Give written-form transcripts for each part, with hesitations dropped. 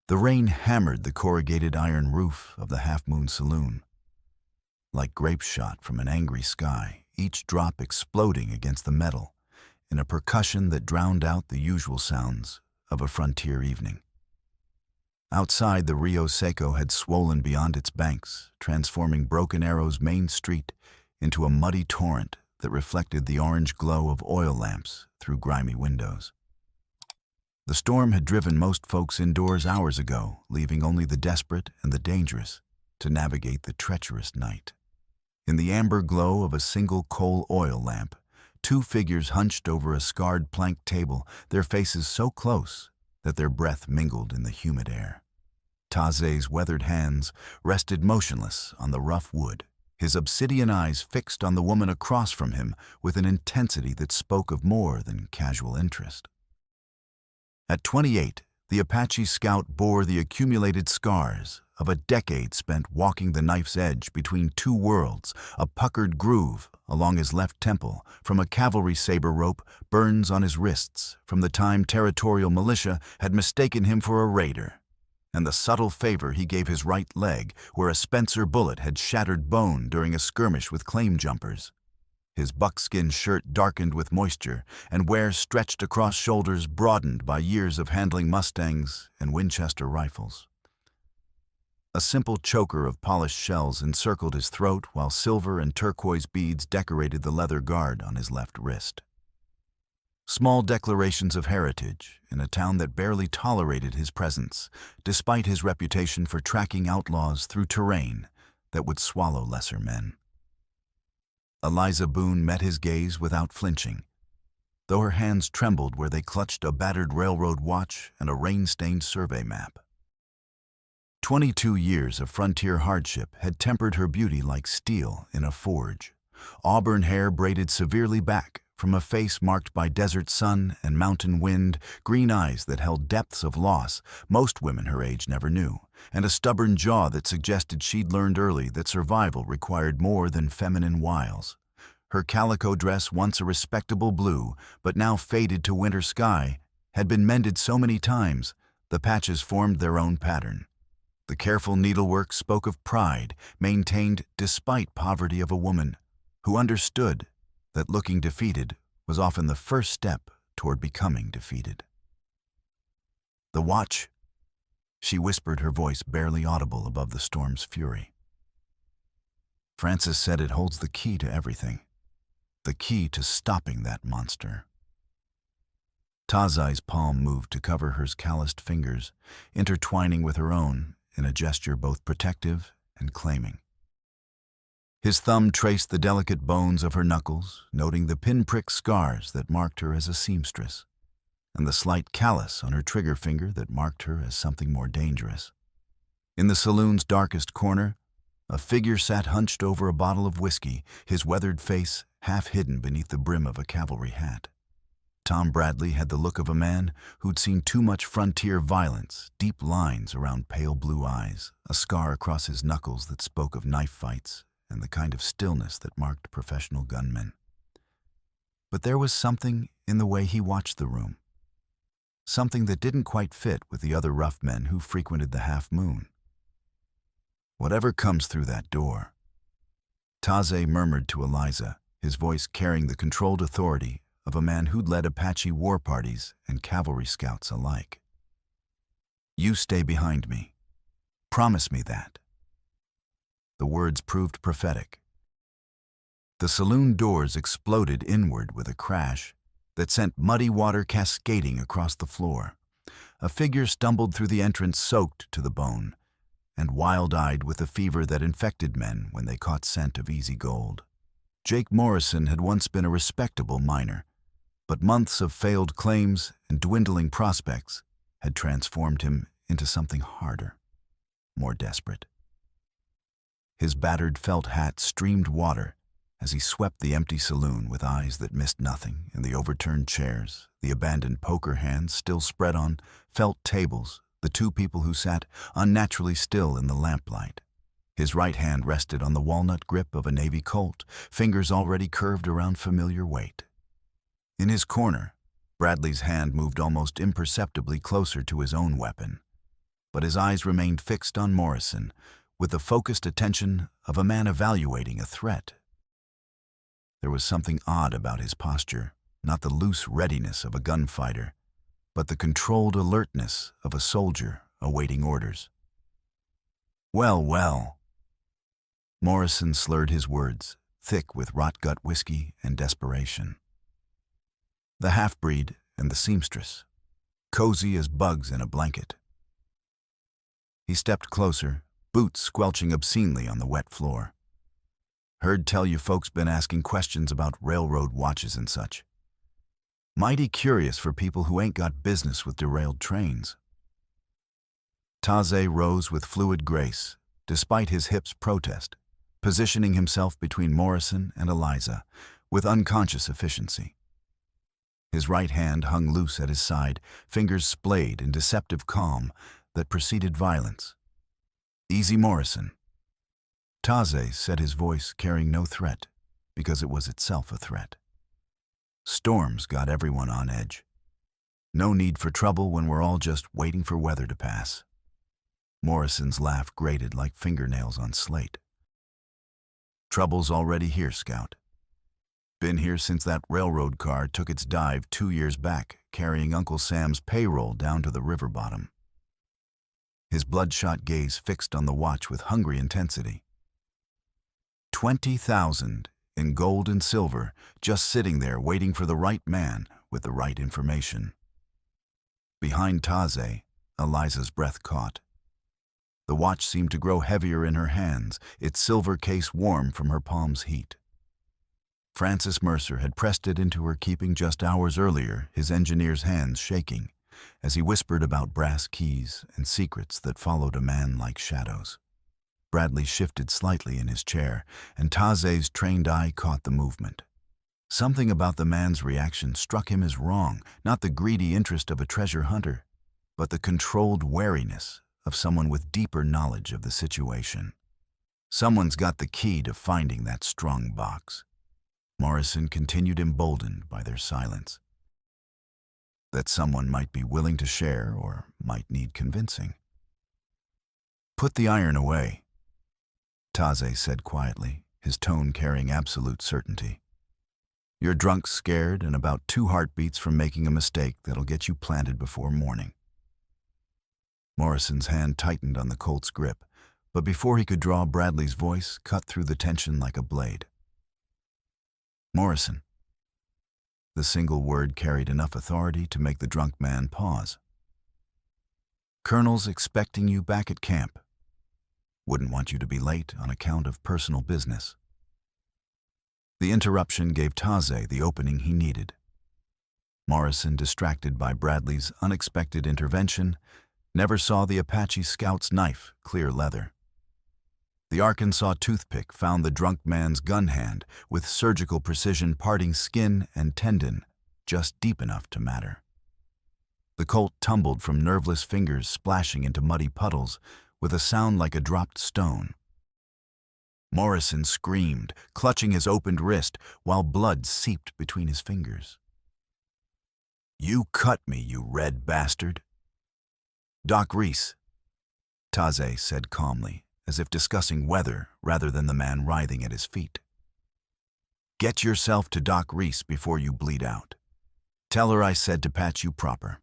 The rain hammered the corrugated iron roof of the Half Moon Saloon. Like grapes shot from an angry sky, each drop exploding against the metal in a percussion that drowned out the usual sounds of a frontier evening. Outside, the Rio Seco had swollen beyond its banks, transforming Broken Arrow's main street into a muddy torrent that reflected the orange glow of oil lamps through grimy windows. The storm had driven most folks indoors hours ago, leaving only the desperate and the dangerous to navigate the treacherous night. In the amber glow of a single coal oil lamp, two figures hunched over a scarred plank table, their faces so close that their breath mingled in the humid air. Taze's weathered hands rested motionless on the rough wood, his obsidian eyes fixed on the woman across from him with an intensity that spoke of more than casual interest. At 28, the Apache scout bore the accumulated scars of a decade spent walking the knife's edge between two worlds, a puckered groove along his left temple from a cavalry saber rope, burns on his wrists from the time territorial militia had mistaken him for a raider, and the subtle favor he gave his right leg where a Spencer bullet had shattered bone during a skirmish with claim jumpers. His buckskin shirt darkened with moisture, and wear stretched across shoulders broadened by years of handling Mustangs and Winchester rifles. A simple choker of polished shells encircled his throat while silver and turquoise beads decorated the leather guard on his left wrist. Small declarations of heritage in a town that barely tolerated his presence, despite his reputation for tracking outlaws through terrain that would swallow lesser men. Eliza Boone met his gaze without flinching, though her hands trembled where they clutched a battered railroad watch and a rain-stained survey map. 22 years of frontier hardship had tempered her beauty like steel in a forge. Auburn hair braided severely back from a face marked by desert sun and mountain wind, green eyes that held depths of loss most women her age never knew, and a stubborn jaw that suggested she'd learned early that survival required more than feminine wiles. Her calico dress, once a respectable blue, but now faded to winter sky, had been mended so many times, the patches formed their own pattern. The careful needlework spoke of pride, maintained despite poverty of a woman who understood that looking defeated was often the first step toward becoming defeated. "The watch," she whispered, her voice barely audible above the storm's fury. "Francis said it holds the key to everything, the key to stopping that monster." Taze's palm moved to cover her calloused fingers, intertwining with her own in a gesture both protective and claiming. His thumb traced the delicate bones of her knuckles, noting the pinprick scars that marked her as a seamstress, and the slight callus on her trigger finger that marked her as something more dangerous. In the saloon's darkest corner, a figure sat hunched over a bottle of whiskey, his weathered face half hidden beneath the brim of a cavalry hat. Tom Bradley had the look of a man who'd seen too much frontier violence, deep lines around pale blue eyes, a scar across his knuckles that spoke of knife fights, and the kind of stillness that marked professional gunmen. But there was something in the way he watched the room, something that didn't quite fit with the other rough men who frequented the Half Moon. "Whatever comes through that door," Taze murmured to Eliza, his voice carrying the controlled authority of a man who'd led Apache war parties and cavalry scouts alike. "You stay behind me. Promise me that." The words proved prophetic. The saloon doors exploded inward with a crash that sent muddy water cascading across the floor. A figure stumbled through the entrance soaked to the bone, and wild-eyed with the fever that infected men when they caught scent of easy gold. Jake Morrison had once been a respectable miner, but months of failed claims and dwindling prospects had transformed him into something harder, more desperate. His battered felt hat streamed water as he swept the empty saloon with eyes that missed nothing, and the overturned chairs, the abandoned poker hands still spread on felt tables, the two people who sat unnaturally still in the lamplight. His right hand rested on the walnut grip of a Navy Colt, fingers already curved around familiar weight. In his corner, Bradley's hand moved almost imperceptibly closer to his own weapon, but his eyes remained fixed on Morrison, with the focused attention of a man evaluating a threat. There was something odd about his posture, not the loose readiness of a gunfighter, but the controlled alertness of a soldier awaiting orders. "Well, well." Morrison slurred his words, thick with rot-gut whiskey and desperation. The half-breed and the seamstress, cozy as bugs in a blanket. He stepped closer, boots squelching obscenely on the wet floor. "Heard tell you folks been asking questions about railroad watches and such. Mighty curious for people who ain't got business with derailed trains." Taze rose with fluid grace, despite his hip's protest, positioning himself between Morrison and Eliza with unconscious efficiency. His right hand hung loose at his side, fingers splayed in deceptive calm that preceded violence. "Easy, Morrison." Taze said, his voice carrying no threat, because it was itself a threat. "Storms got everyone on edge. No need for trouble when we're all just waiting for weather to pass." Morrison's laugh grated like fingernails on slate. "Trouble's already here, Scout. Been here since that railroad car took its dive 2 years back, carrying Uncle Sam's payroll down to the river bottom." His bloodshot gaze fixed on the watch with hungry intensity. 20,000 in gold and silver, just sitting there waiting for the right man with the right information. Behind Taze, Eliza's breath caught. The watch seemed to grow heavier in her hands, its silver case warm from her palm's heat. Francis Mercer had pressed it into her keeping just hours earlier, his engineer's hands shaking, as he whispered about brass keys and secrets that followed a man like shadows. Bradley shifted slightly in his chair, and Taze's trained eye caught the movement. Something about the man's reaction struck him as wrong, not the greedy interest of a treasure hunter, but the controlled wariness of someone with deeper knowledge of the situation. Someone's got the key to finding that strong box. Morrison continued, emboldened by their silence. That someone might be willing to share or might need convincing. "Put the iron away," Taze said quietly, his tone carrying absolute certainty. "You're drunk, scared, and about 2 heartbeats from making a mistake that'll get you planted before morning." Morrison's hand tightened on the Colt's grip, but before he could draw, Bradley's voice cut through the tension like a blade. "Morrison." The single word carried enough authority to make the drunk man pause. "Colonel's expecting you back at camp. Wouldn't want you to be late on account of personal business." The interruption gave Taze the opening he needed. Morrison, distracted by Bradley's unexpected intervention, never saw the Apache scout's knife clear leather. The Arkansas toothpick found the drunk man's gun hand, with surgical precision parting skin and tendon just deep enough to matter. The Colt tumbled from nerveless fingers, splashing into muddy puddles with a sound like a dropped stone. Morrison screamed, clutching his opened wrist, while blood seeped between his fingers. "You cut me, you red bastard." "Doc Reese," Taze said calmly, as if discussing weather rather than the man writhing at his feet. "Get yourself to Doc Reese before you bleed out. Tell her I said to patch you proper."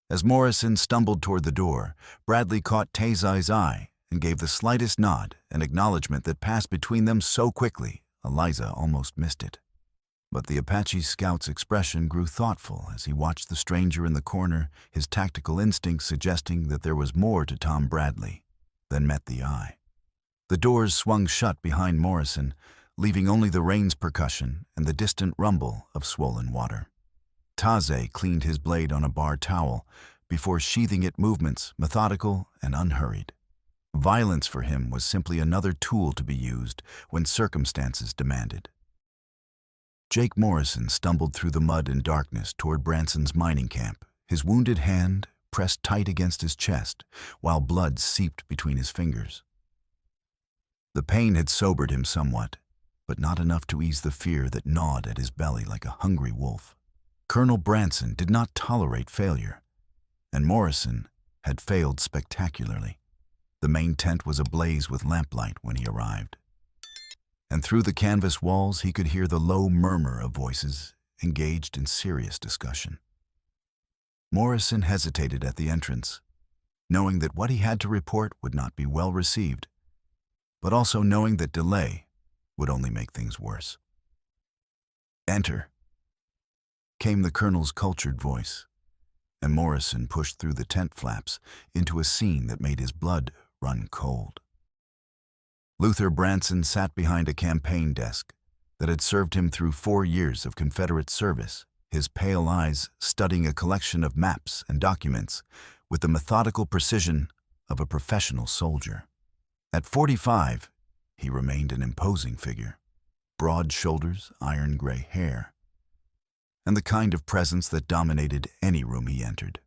As Morrison stumbled toward the door, Bradley caught Taze's eye and gave the slightest nod, an acknowledgement that passed between them so quickly, Eliza almost missed it. But the Apache scout's expression grew thoughtful as he watched the stranger in the corner, his tactical instincts suggesting that there was more to Tom Bradley than met the eye. The doors swung shut behind Morrison, leaving only the rain's percussion and the distant rumble of swollen water. Taze cleaned his blade on a bar towel before sheathing it, movements methodical and unhurried. Violence for him was simply another tool to be used when circumstances demanded. Jake Morrison stumbled through the mud and darkness toward Branson's mining camp, his wounded hand pressed tight against his chest, while blood seeped between his fingers. The pain had sobered him somewhat, but not enough to ease the fear that gnawed at his belly like a hungry wolf. Colonel Branson did not tolerate failure, and Morrison had failed spectacularly. The main tent was ablaze with lamplight when he arrived, and through the canvas walls he could hear the low murmur of voices engaged in serious discussion. Morrison hesitated at the entrance, knowing that what he had to report would not be well received, but also knowing that delay would only make things worse. "Enter," came the colonel's cultured voice, and Morrison pushed through the tent flaps into a scene that made his blood run cold. Luther Branson sat behind a campaign desk that had served him through 4 years of Confederate service, his pale eyes studying a collection of maps and documents with the methodical precision of a professional soldier. At 45, he remained an imposing figure, broad shoulders, iron gray hair, and the kind of presence that dominated any room he entered.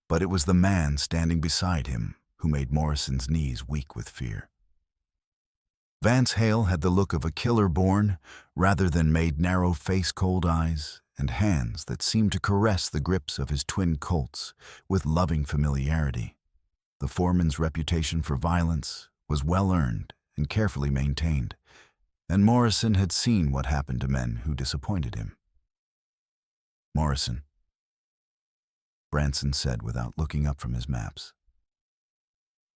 But it was the man standing beside him who made Morrison's knees weak with fear. Vance Hale had the look of a killer born, rather than made narrow face, cold eyes, and hands that seemed to caress the grips of his twin Colts with loving familiarity. The foreman's reputation for violence was well earned and carefully maintained, and Morrison had seen what happened to men who disappointed him. "Morrison," Branson said without looking up from his maps.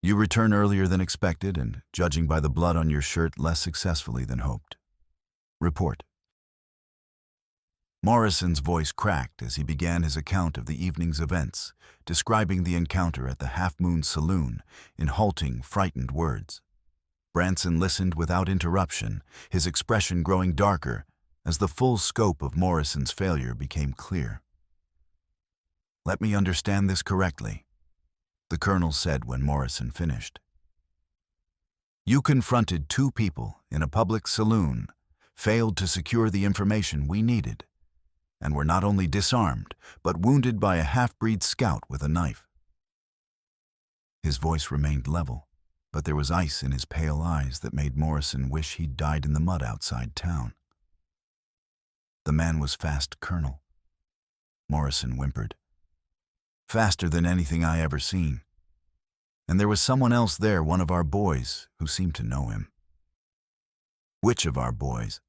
"You return earlier than expected and, judging by the blood on your shirt, less successfully than hoped. Report." Morrison's voice cracked as he began his account of the evening's events, describing the encounter at the Half Moon Saloon in halting, frightened words. Branson listened without interruption, his expression growing darker as the full scope of Morrison's failure became clear. "Let me understand this correctly," the colonel said when Morrison finished. "You confronted 2 people in a public saloon, failed to secure the information we needed, and were not only disarmed, but wounded by a half-breed scout with a knife." His voice remained level, but there was ice in his pale eyes that made Morrison wish he'd died in the mud outside town. "The man was fast, Colonel," Morrison whimpered. "Faster than anything I ever seen. And there was someone else there, one of our boys, who seemed to know him." "Which of our boys?"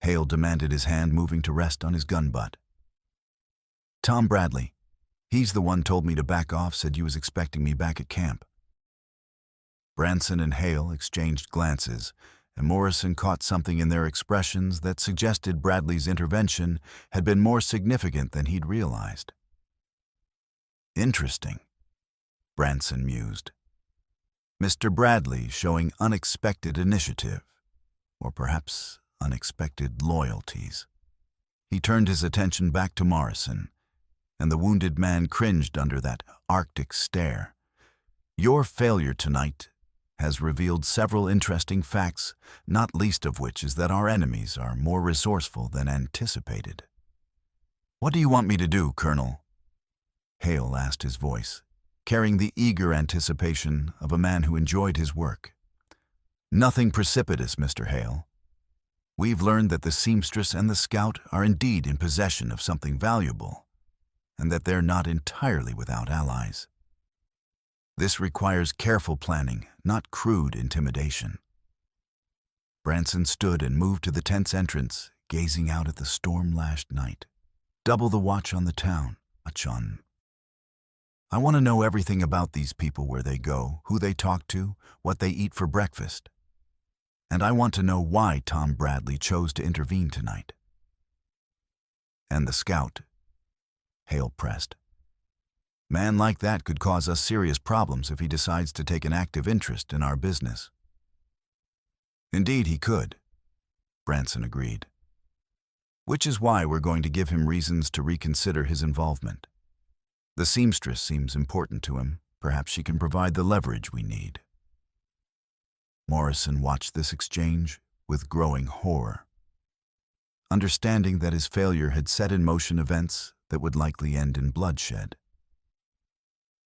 Hale demanded, his hand moving to rest on his gun butt. "Tom Bradley. He's the one told me to back off, said you was expecting me back at camp." Branson and Hale exchanged glances, and Morrison caught something in their expressions that suggested Bradley's intervention had been more significant than he'd realized. "Interesting," Branson mused. "Mr. Bradley showing unexpected initiative, or perhaps unexpected loyalties." He turned his attention back to Morrison, and the wounded man cringed under that Arctic stare. "Your failure tonight has revealed several interesting facts, not least of which is that our enemies are more resourceful than anticipated." "What do you want me to do, Colonel?" Hale asked, his voice carrying the eager anticipation of a man who enjoyed his work. "Nothing precipitous, Mr. Hale. We've learned that the seamstress and the scout are indeed in possession of something valuable, and that they're not entirely without allies. This requires careful planning, not crude intimidation." Branson stood and moved to the tent's entrance, gazing out at the storm-lashed night. "Double the watch on the town, a chun. I want to know everything about these people, where they go, who they talk to, what they eat for breakfast. And I want to know why Tom Bradley chose to intervene tonight." "And the scout?" Hale pressed. "Man like that could cause us serious problems if he decides to take an active interest in our business." "Indeed he could," Branson agreed. "Which is why we're going to give him reasons to reconsider his involvement. The seamstress seems important to him. Perhaps she can provide the leverage we need." Morrison watched this exchange with growing horror, understanding that his failure had set in motion events that would likely end in bloodshed.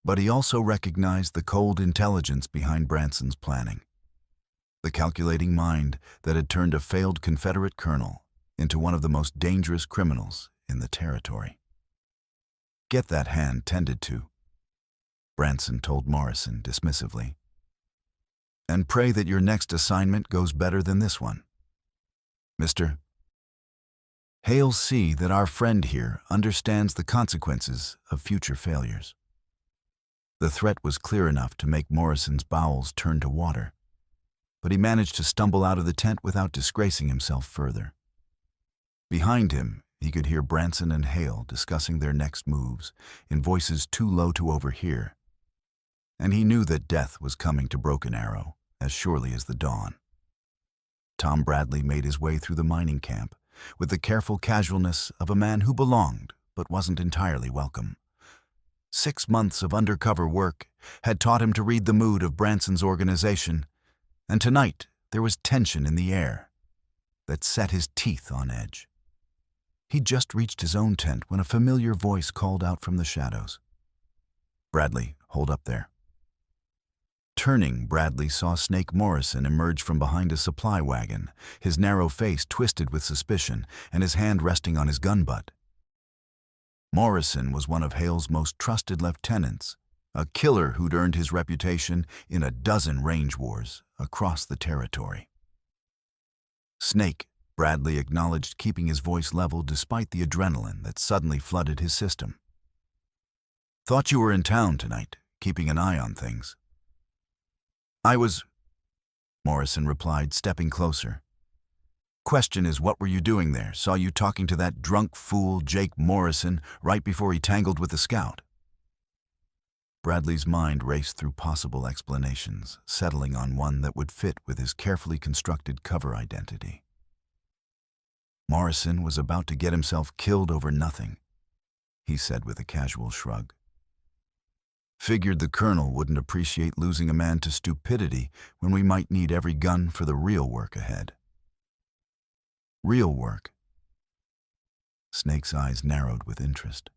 But he also recognized the cold intelligence behind Branson's planning, the calculating mind that had turned a failed Confederate colonel into one of the most dangerous criminals in the territory. "Get that hand tended to," Branson told Morrison dismissively. And pray that your next assignment goes better than this one. Mr. Hale, see that our friend here understands the consequences of future failures. The threat was clear enough to make Morrison's bowels turn to water, but he managed to stumble out of the tent without disgracing himself further. Behind him, he could hear Branson and Hale discussing their next moves in voices too low to overhear, and he knew that death was coming to Broken Arrow as surely as the dawn. Tom Bradley made his way through the mining camp with the careful casualness of a man who belonged but wasn't entirely welcome. 6 months of undercover work had taught him to read the mood of Branson's organization, and tonight there was tension in the air that set his teeth on edge. He'd just reached his own tent when a familiar voice called out from the shadows. "Bradley, hold up there." Turning, Bradley saw Snake Morrison emerge from behind a supply wagon, his narrow face twisted with suspicion and his hand resting on his gun butt. Morrison was one of Hale's most trusted lieutenants, a killer who'd earned his reputation in a dozen range wars across the territory. Snake, Bradley acknowledged, keeping his voice level despite the adrenaline that suddenly flooded his system. "Thought you were in town tonight, keeping an eye on things." "I was," Morrison replied, stepping closer. "Question is, what were you doing there? Saw you talking to that drunk fool, Jake Morrison, right before he tangled with the scout." Bradley's mind raced through possible explanations, settling on one that would fit with his carefully constructed cover identity. Morrison was about to get himself killed over nothing, he said with a casual shrug. Figured the colonel wouldn't appreciate losing a man to stupidity when we might need every gun for the real work ahead. Real work? Snake's eyes narrowed with interest.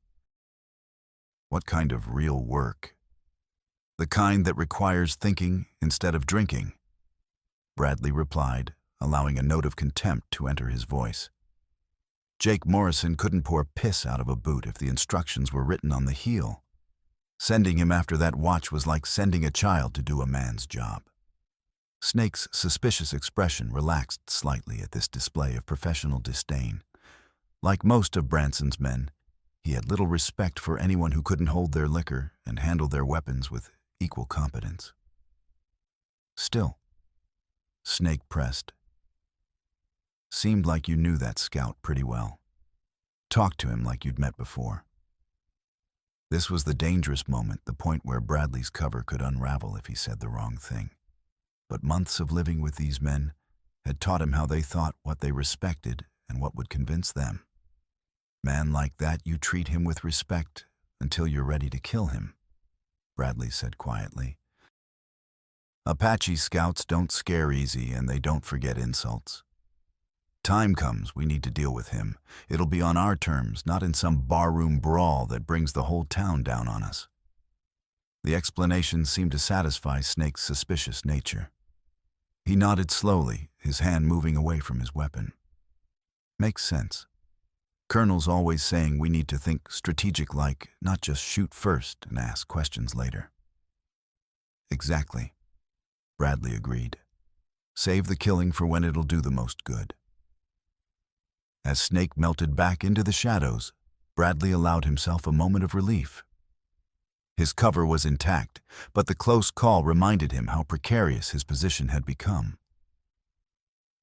What kind of real work? The kind that requires thinking instead of drinking, Bradley replied, allowing a note of contempt to enter his voice. Jake Morrison couldn't pour piss out of a boot if the instructions were written on the heel. Sending him after that watch was like sending a child to do a man's job. Snake's suspicious expression relaxed slightly at this display of professional disdain. Like most of Branson's men, he had little respect for anyone who couldn't hold their liquor and handle their weapons with equal competence. Still, Snake pressed. Seemed like you knew that scout pretty well. Talked to him like you'd met before. This was the dangerous moment, the point where Bradley's cover could unravel if he said the wrong thing. But months of living with these men had taught him how they thought, what they respected, and what would convince them. Man like that, you treat him with respect until you're ready to kill him, Bradley said quietly. Apache scouts don't scare easy, and they don't forget insults. Time comes, we need to deal with him. It'll be on our terms, not in some barroom brawl that brings the whole town down on us. The explanation seemed to satisfy Snake's suspicious nature. He nodded slowly, his hand moving away from his weapon. Makes sense. Colonel's always saying we need to think strategic-like, not just shoot first and ask questions later. Exactly, Bradley agreed. Save the killing for when it'll do the most good. As Snake melted back into the shadows, Bradley allowed himself a moment of relief. His cover was intact, but the close call reminded him how precarious his position had become.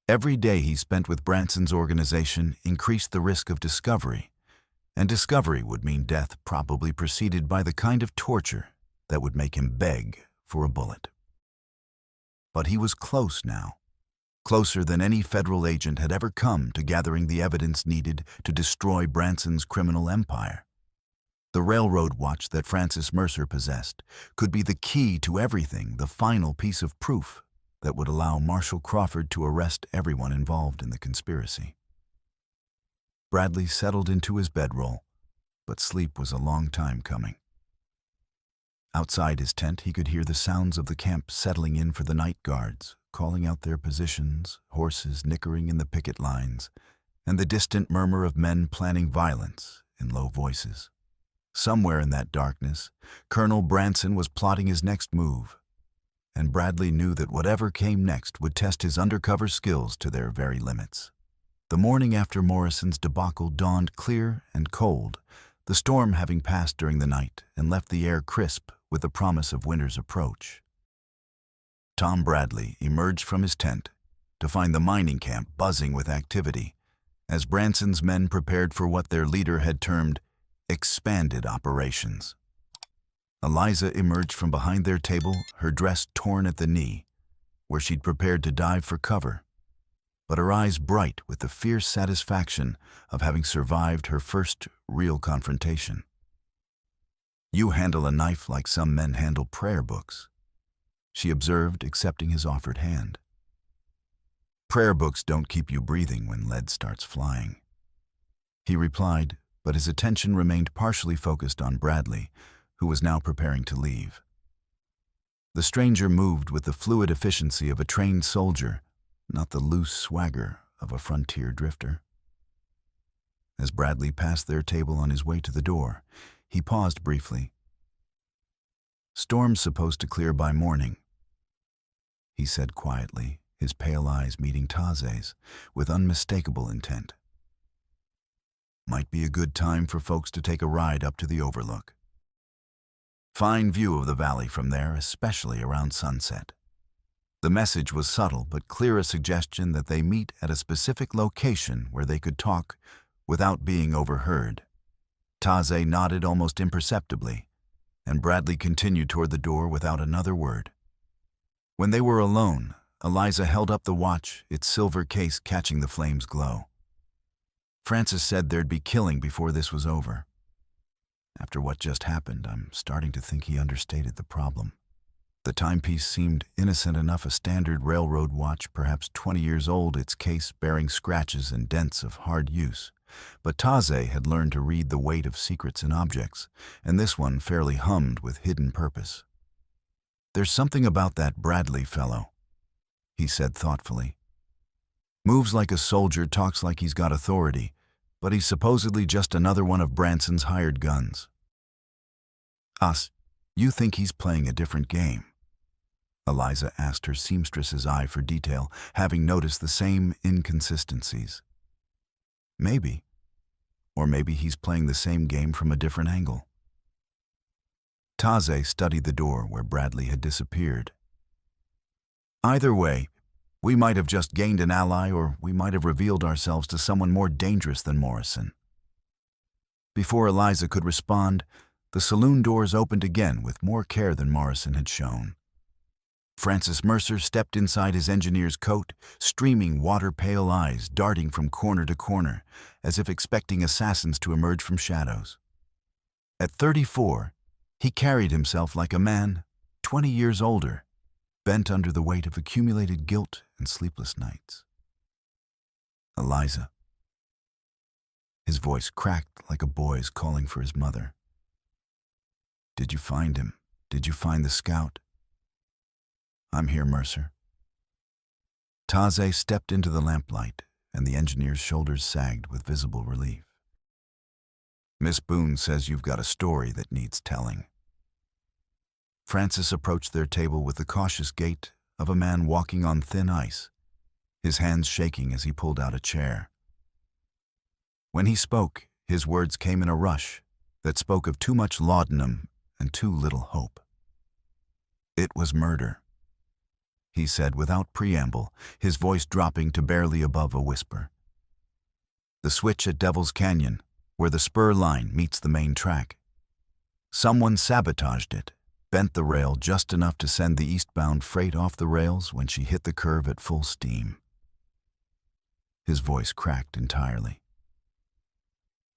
Every day he spent with Branson's organization increased the risk of discovery, and discovery would mean death probably preceded by the kind of torture that would make him beg for a bullet. But he was close now. Closer than any federal agent had ever come to gathering the evidence needed to destroy Branson's criminal empire. The railroad watch that Francis Mercer possessed could be the key to everything, the final piece of proof that would allow Marshal Crawford to arrest everyone involved in the conspiracy. Bradley settled into his bedroll, but sleep was a long time coming. Outside his tent, he could hear the sounds of the camp settling in for the night guards, calling out their positions, horses nickering in the picket lines, and the distant murmur of men planning violence in low voices. Somewhere in that darkness, Colonel Branson was plotting his next move, and Bradley knew that whatever came next would test his undercover skills to their very limits. The morning after Morrison's debacle dawned clear and cold, the storm having passed during the night and left the air crisp with the promise of winter's approach. Tom Bradley emerged from his tent to find the mining camp buzzing with activity, as Branson's men prepared for what their leader had termed expanded operations. Eliza emerged from behind their table, her dress torn at the knee, where she'd prepared to dive for cover, but her eyes bright with the fierce satisfaction of having survived her first real confrontation. "You handle a knife like some men handle prayer books," she observed, accepting his offered hand. "Prayer books don't keep you breathing when lead starts flying," he replied, but his attention remained partially focused on Bradley, who was now preparing to leave. The stranger moved with the fluid efficiency of a trained soldier, not the loose swagger of a frontier drifter. As Bradley passed their table on his way to the door, he paused briefly. "Storm's supposed to clear by morning," he said quietly, his pale eyes meeting Taze's with unmistakable intent. "Might be a good time for folks to take a ride up to the overlook. Fine view of the valley from there, especially around sunset." The message was subtle but clear, a suggestion that they meet at a specific location where they could talk without being overheard. Taze nodded almost imperceptibly, and Bradley continued toward the door without another word. When they were alone, Eliza held up the watch, its silver case catching the flame's glow. "Francis said there'd be killing before this was over. After what just happened, I'm starting to think he understated the problem." The timepiece seemed innocent enough, a standard railroad watch, perhaps 20 years old, its case bearing scratches and dents of hard use. But Taze had learned to read the weight of secrets in objects, and this one fairly hummed with hidden purpose. "There's something about that Bradley fellow," he said thoughtfully. "Moves like a soldier, talks like he's got authority, but he's supposedly just another one of Branson's hired guns." You think he's playing a different game?" Eliza asked, her seamstress's eye for detail, having noticed the same inconsistencies. "Maybe. Or maybe he's playing the same game from a different angle." Taze studied the door where Bradley had disappeared. "Either way, we might have just gained an ally, or we might have revealed ourselves to someone more dangerous than Morrison." Before Eliza could respond, the saloon doors opened again with more care than Morrison had shown. Francis Mercer stepped inside his engineer's coat, streaming water-pale eyes darting from corner to corner, as if expecting assassins to emerge from shadows. At 34, he carried himself like a man 20 years older, bent under the weight of accumulated guilt and sleepless nights. "Eliza." His voice cracked like a boy's calling for his mother. "Did you find him? Did you find the scout?" "I'm here, Mercer." Taze stepped into the lamplight, and the engineer's shoulders sagged with visible relief. "Miss Boone says you've got a story that needs telling." Francis approached their table with the cautious gait of a man walking on thin ice, his hands shaking as he pulled out a chair. When he spoke, his words came in a rush that spoke of too much laudanum and too little hope. "It was murder," he said without preamble, his voice dropping to barely above a whisper. "The switch at Devil's Canyon, where the spur line meets the main track. Someone sabotaged it, bent the rail just enough to send the eastbound freight off the rails when she hit the curve at full steam." His voice cracked entirely.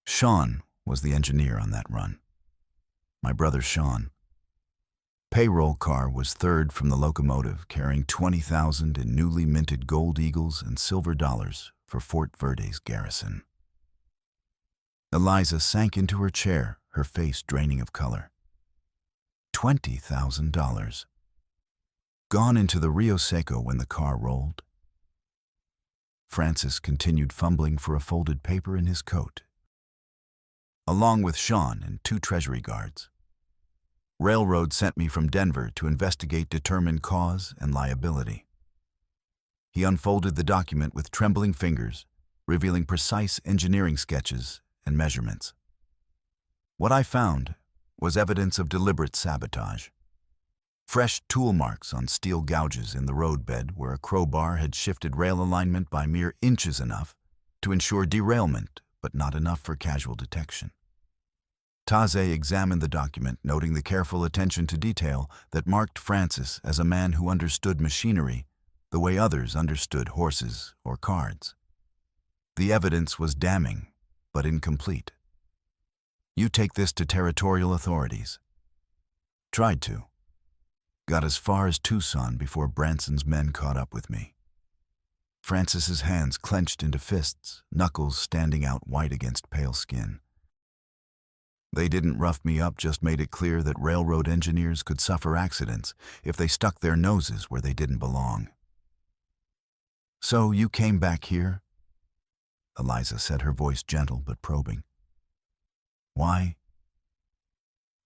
"Sean was the engineer on that run. My brother Sean. Payroll car was third from the locomotive, carrying 20,000 in newly minted gold eagles and silver dollars for Fort Verde's garrison." Eliza sank into her chair, her face draining of color. $20,000. Gone into the Rio Seco when the car rolled. Francis continued fumbling for a folded paper in his coat. along with Sean and 2 Treasury guards. Railroad sent me from Denver to investigate determined cause and liability. He unfolded the document with trembling fingers, revealing precise engineering sketches and measurements. What I found was evidence of deliberate sabotage. Fresh tool marks on steel gouges in the roadbed where a crowbar had shifted rail alignment by mere inches enough to ensure derailment, but not enough for casual detection. Taze examined the document, noting the careful attention to detail that marked Francis as a man who understood machinery the way others understood horses or cards. The evidence was damning, but incomplete. You take this to territorial authorities. Tried to. Got as far as Tucson before Branson's men caught up with me. Francis's hands clenched into fists, knuckles standing out white against pale skin. They didn't rough me up, just made it clear that railroad engineers could suffer accidents if they stuck their noses where they didn't belong. So you came back here? Eliza said, her voice gentle but probing. Why?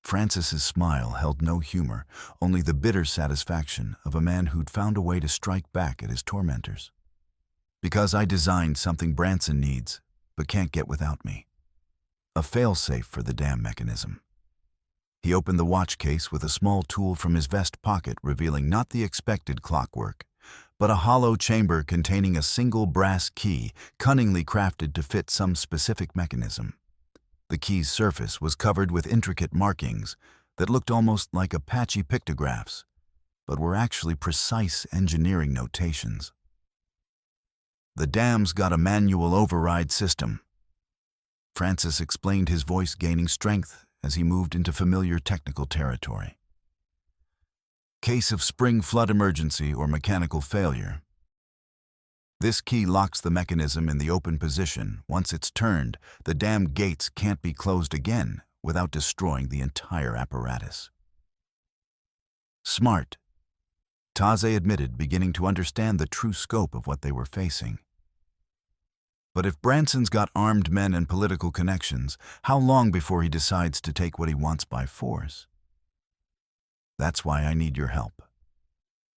Francis's smile held no humor, only the bitter satisfaction of a man who'd found a way to strike back at his tormentors. Because I designed something Branson needs, but can't get without me. A fail-safe for the damn mechanism. He opened the watch case with a small tool from his vest pocket, revealing not the expected clockwork, but a hollow chamber containing a single brass key, cunningly crafted to fit some specific mechanism. The key's surface was covered with intricate markings that looked almost like Apache pictographs, but were actually precise engineering notations. The dam's got a manual override system. Francis explained, his voice gaining strength as he moved into familiar technical territory. Case of spring flood emergency or mechanical failure. This key locks the mechanism in the open position. Once it's turned, the dam gates can't be closed again without destroying the entire apparatus. Smart, Taze admitted, beginning to understand the true scope of what they were facing. But if Branson's got armed men and political connections, how long before he decides to take what he wants by force? That's why I need your help,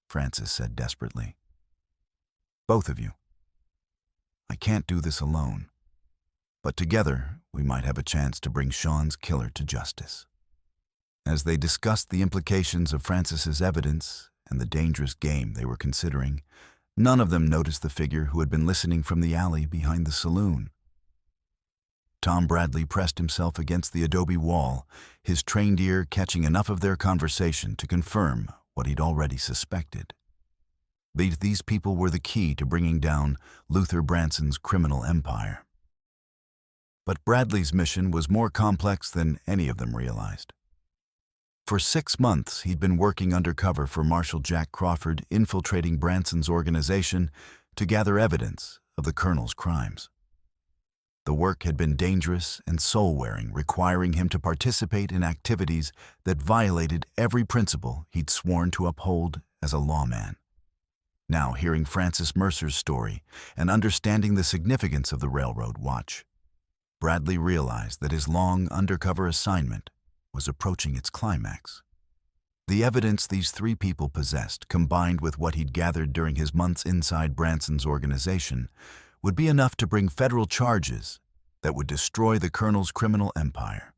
Francis said desperately. Both of you. I can't do this alone, but together we might have a chance to bring Sean's killer to justice. As they discussed the implications of Francis's evidence and the dangerous game they were considering, none of them noticed the figure who had been listening from the alley behind the saloon. Tom Bradley pressed himself against the adobe wall, his trained ear catching enough of their conversation to confirm what he'd already suspected. These people were the key to bringing down Luther Branson's criminal empire. But Bradley's mission was more complex than any of them realized. For 6 months, he'd been working undercover for Marshal Jack Crawford, infiltrating Branson's organization to gather evidence of the colonel's crimes. The work had been dangerous and soul-wearing, requiring him to participate in activities that violated every principle he'd sworn to uphold as a lawman. Now, hearing Francis Mercer's story and understanding the significance of the railroad watch, Bradley realized that his long undercover assignment was approaching its climax. The evidence these 3 people possessed, combined with what he'd gathered during his months inside Branson's organization, would be enough to bring federal charges that would destroy the colonel's criminal empire.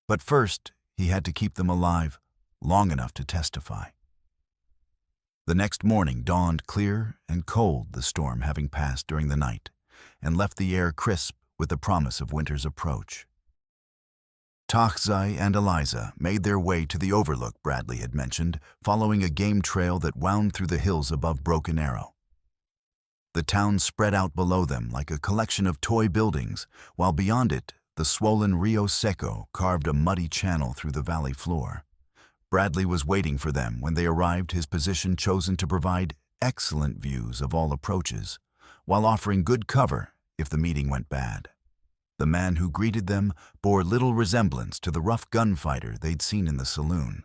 But first, he had to keep them alive long enough to testify. The next morning dawned clear and cold, the storm having passed during the night, and left the air crisp with the promise of winter's approach. Taze and Eliza made their way to the overlook Bradley had mentioned, following a game trail that wound through the hills above Broken Arrow. The town spread out below them like a collection of toy buildings, while beyond it, the swollen Rio Seco carved a muddy channel through the valley floor. Bradley was waiting for them when they arrived, his position chosen to provide excellent views of all approaches, while offering good cover if the meeting went bad. The man who greeted them bore little resemblance to the rough gunfighter they'd seen in the saloon.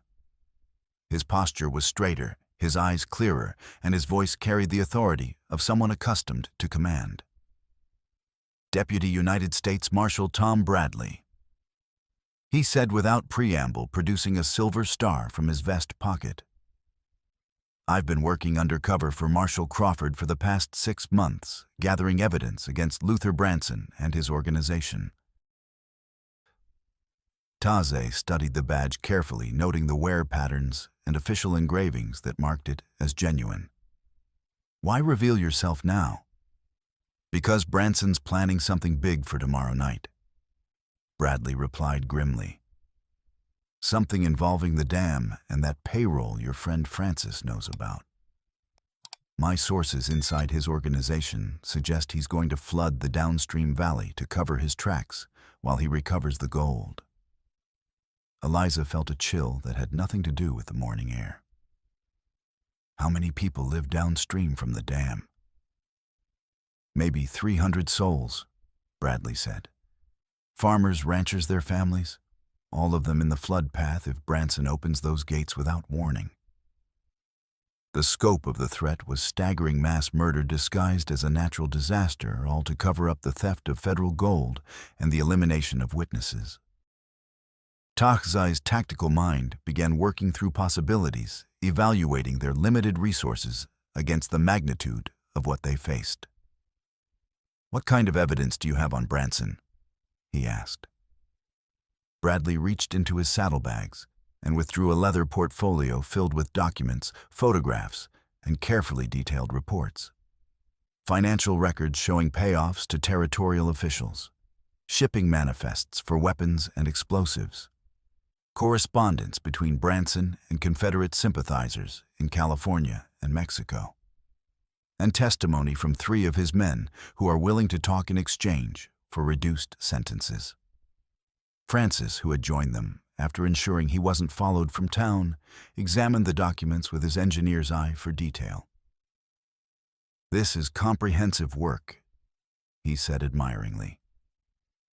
His posture was straighter, his eyes clearer, and his voice carried the authority of someone accustomed to command. Deputy United States Marshal Tom Bradley. He said without preamble, producing a silver star from his vest pocket. I've been working undercover for Marshal Crawford for the past 6 months, gathering evidence against Luther Branson and his organization. Taze studied the badge carefully, noting the wear patterns and official engravings that marked it as genuine. Why reveal yourself now? Because Branson's planning something big for tomorrow night. Bradley replied grimly. Something involving the dam and that payroll your friend Francis knows about. My sources inside his organization suggest he's going to flood the downstream valley to cover his tracks while he recovers the gold. Eliza felt a chill that had nothing to do with the morning air. How many people live downstream from the dam? Maybe 300 souls, Bradley said. Farmers, ranchers, their families, all of them in the flood path if Branson opens those gates without warning. The scope of the threat was staggering mass murder disguised as a natural disaster, all to cover up the theft of federal gold and the elimination of witnesses. Taze's tactical mind began working through possibilities, evaluating their limited resources against the magnitude of what they faced. What kind of evidence do you have on Branson? He asked. Bradley reached into his saddlebags and withdrew a leather portfolio filled with documents, photographs, and carefully detailed reports. Financial records showing payoffs to territorial officials, shipping manifests for weapons and explosives, correspondence between Branson and Confederate sympathizers in California and Mexico, and testimony from 3 of his men who are willing to talk in exchange for reduced sentences. Francis, who had joined them after ensuring he wasn't followed from town, examined the documents with his engineer's eye for detail. This is comprehensive work, he said admiringly.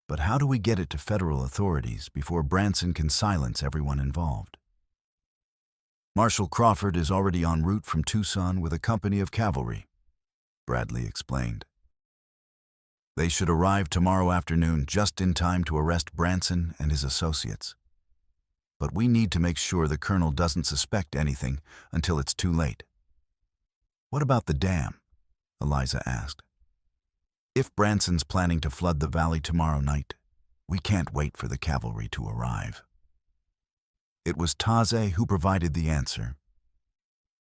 But how do we get it to federal authorities before Branson can silence everyone involved? Marshal Crawford is already en route from Tucson with a company of cavalry, Bradley explained. They should arrive tomorrow afternoon just in time to arrest Branson and his associates. But we need to make sure the colonel doesn't suspect anything until it's too late. What about the dam? Eliza asked. If Branson's planning to flood the valley tomorrow night, we can't wait for the cavalry to arrive. It was Taze who provided the answer,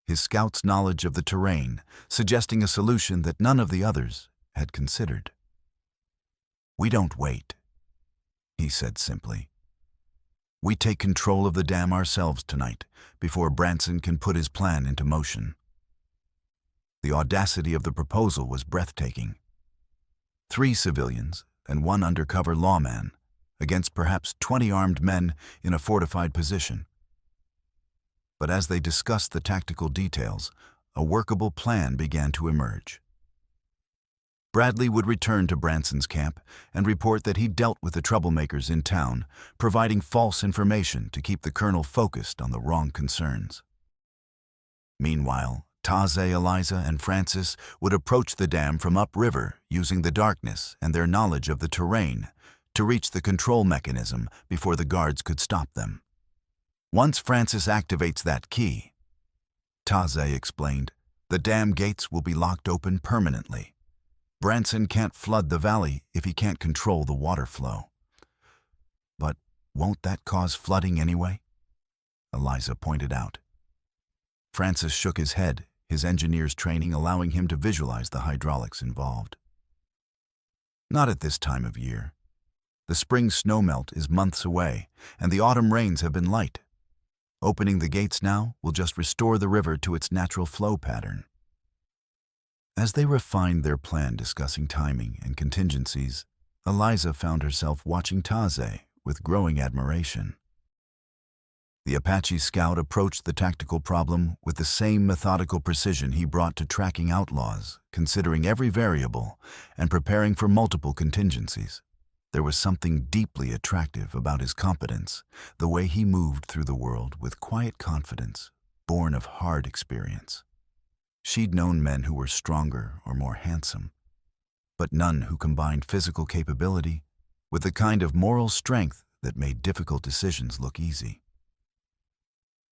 his scout's knowledge of the terrain suggesting a solution that none of the others had considered. We don't wait, he said simply. We take control of the dam ourselves tonight before Branson can put his plan into motion. The audacity of the proposal was breathtaking. 3 civilians and 1 undercover lawman against perhaps 20 armed men in a fortified position. But as they discussed the tactical details, a workable plan began to emerge. Bradley would return to Branson's camp and report that he'd dealt with the troublemakers in town, providing false information to keep the colonel focused on the wrong concerns. Meanwhile, Taze, Eliza, and Francis would approach the dam from upriver using the darkness and their knowledge of the terrain to reach the control mechanism before the guards could stop them. Once Francis activates that key, Taze explained, the dam gates will be locked open permanently. Branson can't flood the valley if he can't control the water flow. But won't that cause flooding anyway? Eliza pointed out. Francis shook his head, his engineer's training allowing him to visualize the hydraulics involved. Not at this time of year. The spring snowmelt is months away, and the autumn rains have been light. Opening the gates now will just restore the river to its natural flow pattern. As they refined their plan discussing timing and contingencies, Eliza found herself watching Taze with growing admiration. The Apache scout approached the tactical problem with the same methodical precision he brought to tracking outlaws, considering every variable and preparing for multiple contingencies. There was something deeply attractive about his competence, the way he moved through the world with quiet confidence, born of hard experience. She'd known men who were stronger or more handsome, but none who combined physical capability with the kind of moral strength that made difficult decisions look easy.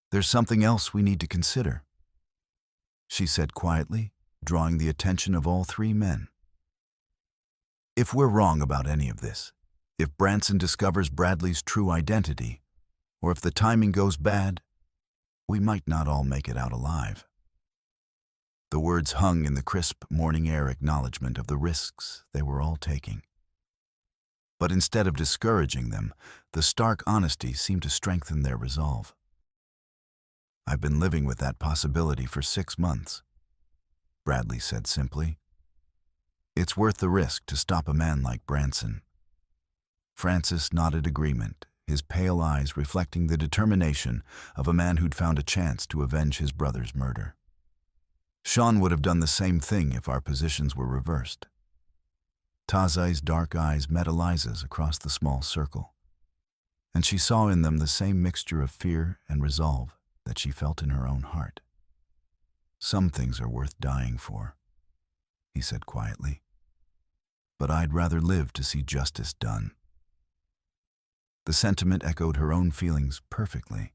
"There's something else we need to consider," she said quietly, drawing the attention of all three men. "If we're wrong about any of this, if Branson discovers Bradley's true identity, or if the timing goes bad, we might not all make it out alive." The words hung in the crisp morning air acknowledgement of the risks they were all taking. But instead of discouraging them, the stark honesty seemed to strengthen their resolve. "I've been living with that possibility for 6 months," Bradley said simply. "It's worth the risk to stop a man like Branson." Francis nodded agreement, his pale eyes reflecting the determination of a man who'd found a chance to avenge his brother's murder. Sean would have done the same thing if our positions were reversed. Tazai's dark eyes met Eliza's across the small circle, and she saw in them the same mixture of fear and resolve that she felt in her own heart. "Some things are worth dying for," he said quietly, "but I'd rather live to see justice done." The sentiment echoed her own feelings perfectly.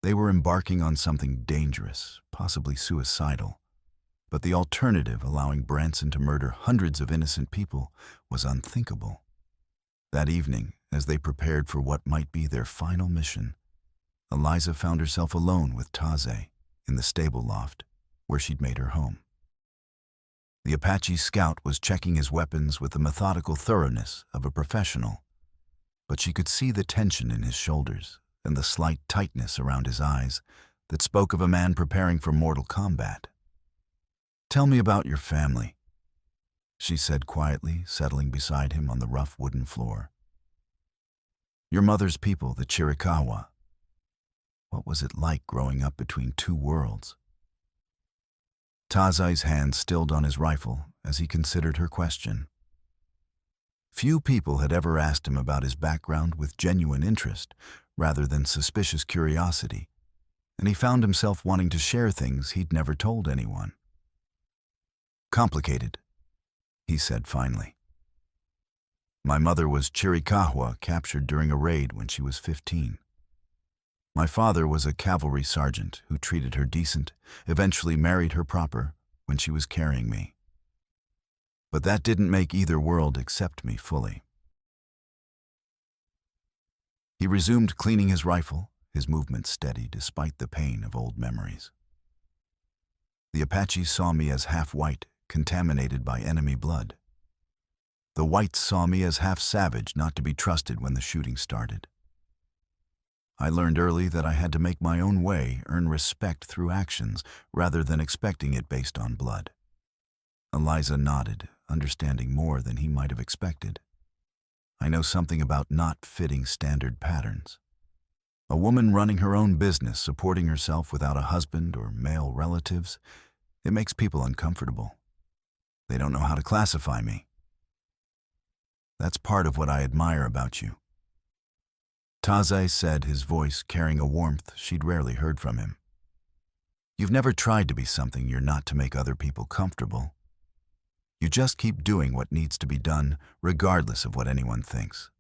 They were embarking on something dangerous, possibly suicidal, but the alternative, allowing Branson to murder hundreds of innocent people, was unthinkable. That evening, as they prepared for what might be their final mission, Eliza found herself alone with Taze in the stable loft where she'd made her home. The Apache scout was checking his weapons with the methodical thoroughness of a professional, but she could see the tension in his shoulders and the slight tightness around his eyes that spoke of a man preparing for mortal combat. "Tell me about your family," she said quietly, settling beside him on the rough wooden floor. "Your mother's people, the Chiricahua. What was it like growing up between two worlds?" Tazai's hand stilled on his rifle as he considered her question. Few people had ever asked him about his background with genuine interest rather than suspicious curiosity, and he found himself wanting to share things he'd never told anyone. "Complicated," he said finally. "My mother was Chiricahua, captured during a raid when she was 15. My father was a cavalry sergeant who treated her decent, eventually married her proper when she was carrying me. But that didn't make either world accept me fully." He resumed cleaning his rifle, his movements steady despite the pain of old memories. "The Apaches saw me as half-white, contaminated by enemy blood. The whites saw me as half-savage, not to be trusted when the shooting started. I learned early that I had to make my own way, earn respect through actions, rather than expecting it based on blood." Eliza nodded, understanding more than he might have expected. "I know something about not fitting standard patterns. A woman running her own business, supporting herself without a husband or male relatives, it makes people uncomfortable. They don't know how to classify me. That's part of what I admire about you." Taze said, his voice carrying a warmth she'd rarely heard from him. "You've never tried to be something you're not to make other people comfortable. You just keep doing what needs to be done, regardless of what anyone thinks."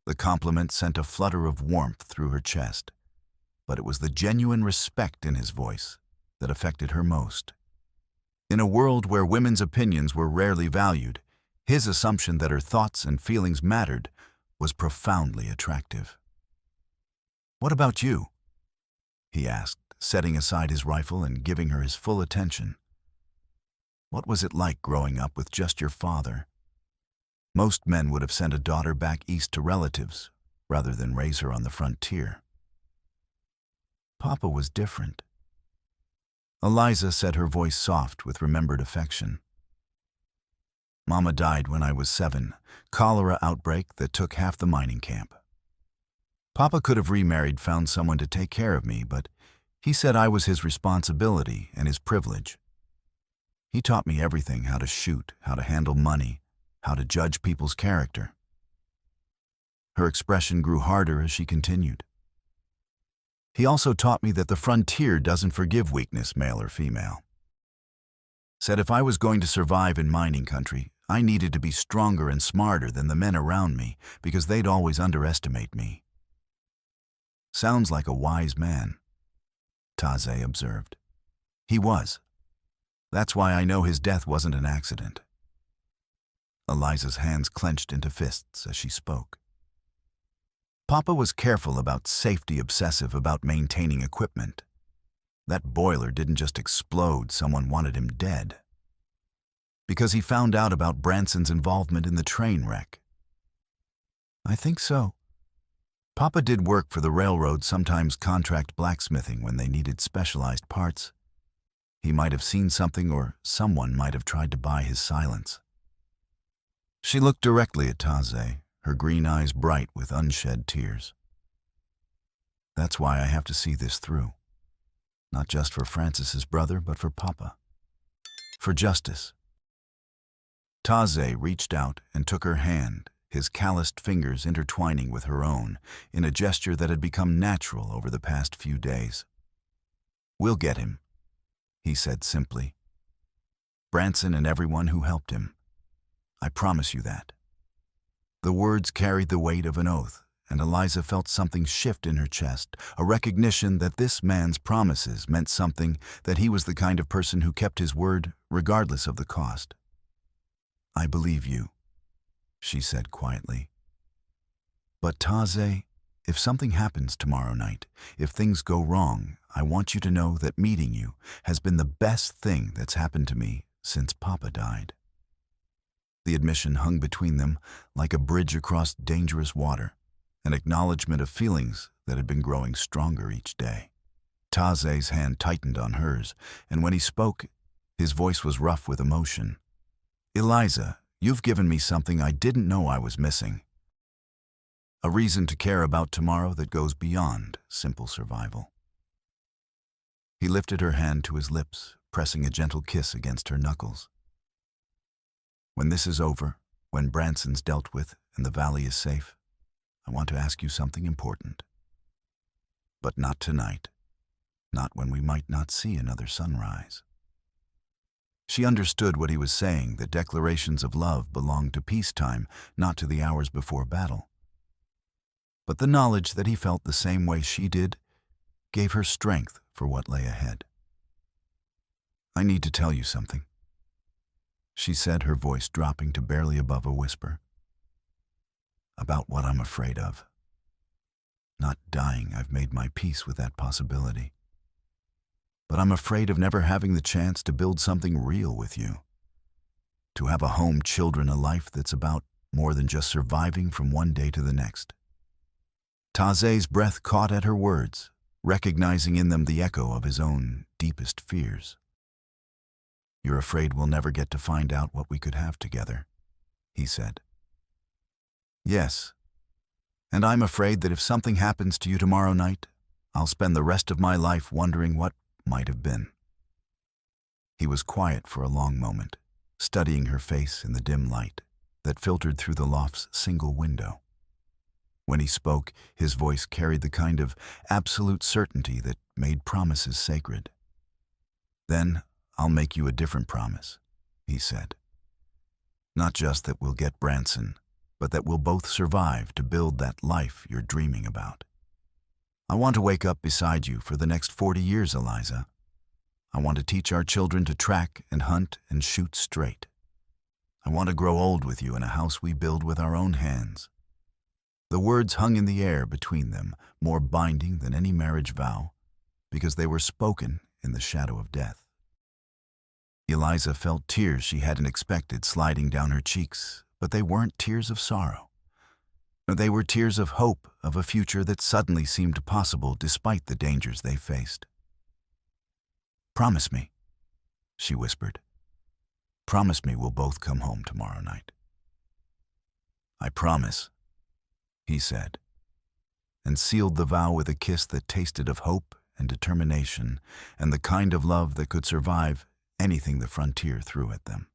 The compliment sent a flutter of warmth through her chest, but it was the genuine respect in his voice that affected her most. In a world where women's opinions were rarely valued, his assumption that her thoughts and feelings mattered was profoundly attractive. "What about you?" he asked, setting aside his rifle and giving her his full attention. "What was it like growing up with just your father? Most men would have sent a daughter back east to relatives rather than raise her on the frontier. Papa was different." Eliza said, her voice soft with remembered affection. "Mama died when I was 7, cholera outbreak that took half the mining camp. Papa could have remarried, found someone to take care of me, but he said I was his responsibility and his privilege. He taught me everything: how to shoot, how to handle money, how to judge people's character." Her expression grew harder as she continued. "He also taught me that the frontier doesn't forgive weakness, male or female. Said if I was going to survive in mining country, I needed to be stronger and smarter than the men around me because they'd always underestimate me. Sounds like a wise man, Taze observed. He was. That's why I know his death wasn't an accident. Eliza's hands clenched into fists as she spoke. Papa was careful about safety, obsessive about maintaining equipment. That boiler didn't just explode, someone wanted him dead. Because he found out about Branson's involvement in the train wreck. I think so. Papa did work for the railroad, sometimes contract blacksmithing when they needed specialized parts. He might have seen something, or someone might have tried to buy his silence. She looked directly at Taze, her green eyes bright with unshed tears. That's why I have to see this through. Not just for Francis's brother, but for Papa. For justice. Taze reached out and took her hand, his calloused fingers intertwining with her own, in a gesture that had become natural over the past few days. We'll get him, he said simply. Branson and everyone who helped him. I promise you that. The words carried the weight of an oath, and Eliza felt something shift in her chest, a recognition that this man's promises meant something, that he was the kind of person who kept his word regardless of the cost. I believe you, she said quietly. But Taze, if something happens tomorrow night, if things go wrong, I want you to know that meeting you has been the best thing that's happened to me since Papa died. The admission hung between them like a bridge across dangerous water, an acknowledgement of feelings that had been growing stronger each day. Taze's hand tightened on hers, and when he spoke, his voice was rough with emotion. Eliza, you've given me something I didn't know I was missing. A reason to care about tomorrow that goes beyond simple survival. He lifted her hand to his lips, pressing a gentle kiss against her knuckles. When this is over, when Branson's dealt with and the valley is safe, I want to ask you something important. But not tonight. Not when we might not see another sunrise. She understood what he was saying, that declarations of love belonged to peacetime, not to the hours before battle. But the knowledge that he felt the same way she did gave her strength for what lay ahead. I need to tell you something, she said, her voice dropping to barely above a whisper. About what I'm afraid of. Not dying, I've made my peace with that possibility. But I'm afraid of never having the chance to build something real with you. To have a home, children, a life that's about more than just surviving from one day to the next. Taze's breath caught at her words, recognizing in them the echo of his own deepest fears. You're afraid we'll never get to find out what we could have together, he said. Yes, and I'm afraid that if something happens to you tomorrow night, I'll spend the rest of my life wondering what might have been. He was quiet for a long moment, studying her face in the dim light that filtered through the loft's single window. When he spoke, his voice carried the kind of absolute certainty that made promises sacred. Then, I'll make you a different promise, he said. Not just that we'll get Branson, but that we'll both survive to build that life you're dreaming about. I want to wake up beside you for the next 40 years, Eliza. I want to teach our children to track and hunt and shoot straight. I want to grow old with you in a house we build with our own hands. The words hung in the air between them, more binding than any marriage vow, because they were spoken in the shadow of death. Eliza felt tears she hadn't expected sliding down her cheeks, but they weren't tears of sorrow. They were tears of hope, of a future that suddenly seemed possible despite the dangers they faced. Promise me, she whispered. Promise me we'll both come home tomorrow night. I promise, he said, and sealed the vow with a kiss that tasted of hope and determination and the kind of love that could survive anything the frontier threw at them.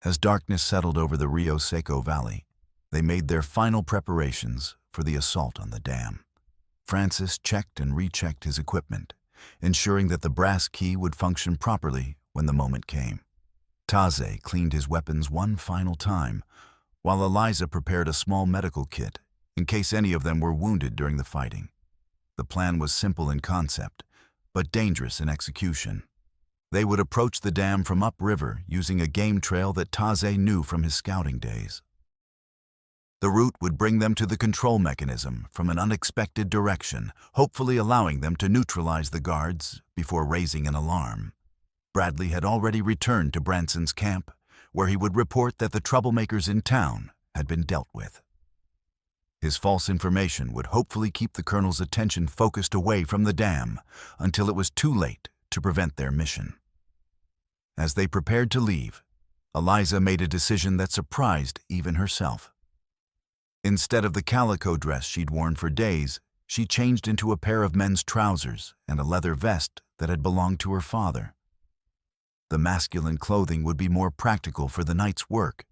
As darkness settled over the Rio Seco Valley, they made their final preparations for the assault on the dam. Francis checked and rechecked his equipment, ensuring that the brass key would function properly when the moment came. Taze cleaned his weapons one final time, while Eliza prepared a small medical kit in case any of them were wounded during the fighting. The plan was simple in concept, but dangerous in execution. They would approach the dam from upriver using a game trail that Taze knew from his scouting days. The route would bring them to the control mechanism from an unexpected direction, hopefully allowing them to neutralize the guards before raising an alarm. Bradley had already returned to Branson's camp, where he would report that the troublemakers in town had been dealt with. His false information would hopefully keep the colonel's attention focused away from the dam until it was too late to prevent their mission. As they prepared to leave, Eliza made a decision that surprised even herself. Instead of the calico dress she'd worn for days, she changed into a pair of men's trousers and a leather vest that had belonged to her father. The masculine clothing would be more practical for the night's work,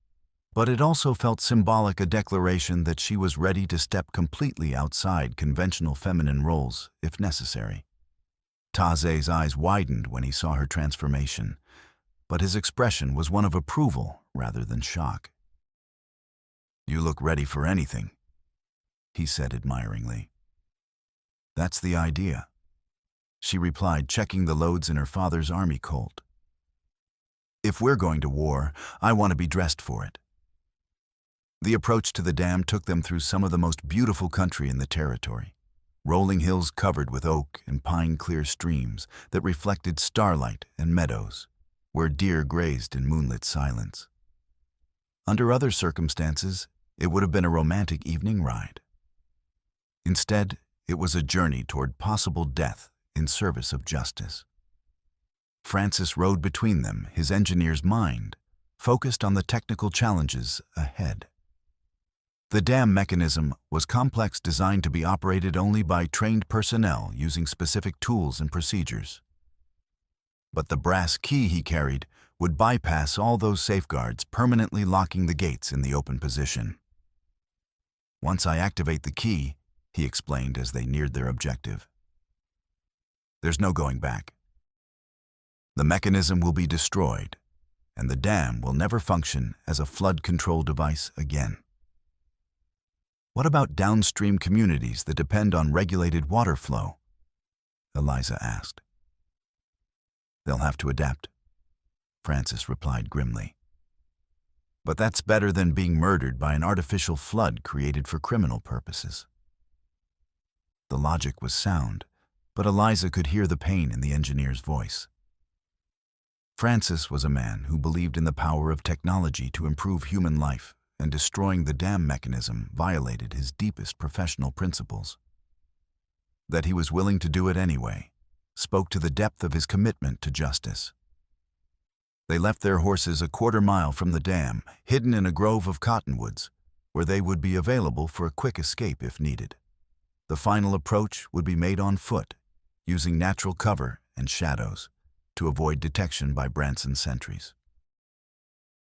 but it also felt symbolic, a declaration that she was ready to step completely outside conventional feminine roles if necessary. Taze's eyes widened when he saw her transformation, but his expression was one of approval rather than shock. "You look ready for anything," he said admiringly. "That's the idea," she replied, checking the loads in her father's army Colt. "If we're going to war, I want to be dressed for it." The approach to the dam took them through some of the most beautiful country in the territory. Rolling hills covered with oak and pine-clear streams that reflected starlight and meadows, where deer grazed in moonlit silence. Under other circumstances, it would have been a romantic evening ride. Instead, it was a journey toward possible death in service of justice. Francis rode between them, his engineer's mind focused on the technical challenges ahead. The dam mechanism was complex, designed to be operated only by trained personnel using specific tools and procedures. But the brass key he carried would bypass all those safeguards, permanently locking the gates in the open position. "Once I activate the key," he explained as they neared their objective, "there's no going back. The mechanism will be destroyed, and the dam will never function as a flood control device again." "What about downstream communities that depend on regulated water flow?" Eliza asked. "They'll have to adapt," Francis replied grimly. "But that's better than being murdered by an artificial flood created for criminal purposes." The logic was sound, but Eliza could hear the pain in the engineer's voice. Francis was a man who believed in the power of technology to improve human life, and destroying the dam mechanism violated his deepest professional principles. That he was willing to do it anyway spoke to the depth of his commitment to justice. They left their horses a quarter-mile from the dam, hidden in a grove of cottonwoods, where they would be available for a quick escape if needed. The final approach would be made on foot, using natural cover and shadows to avoid detection by Branson's sentries.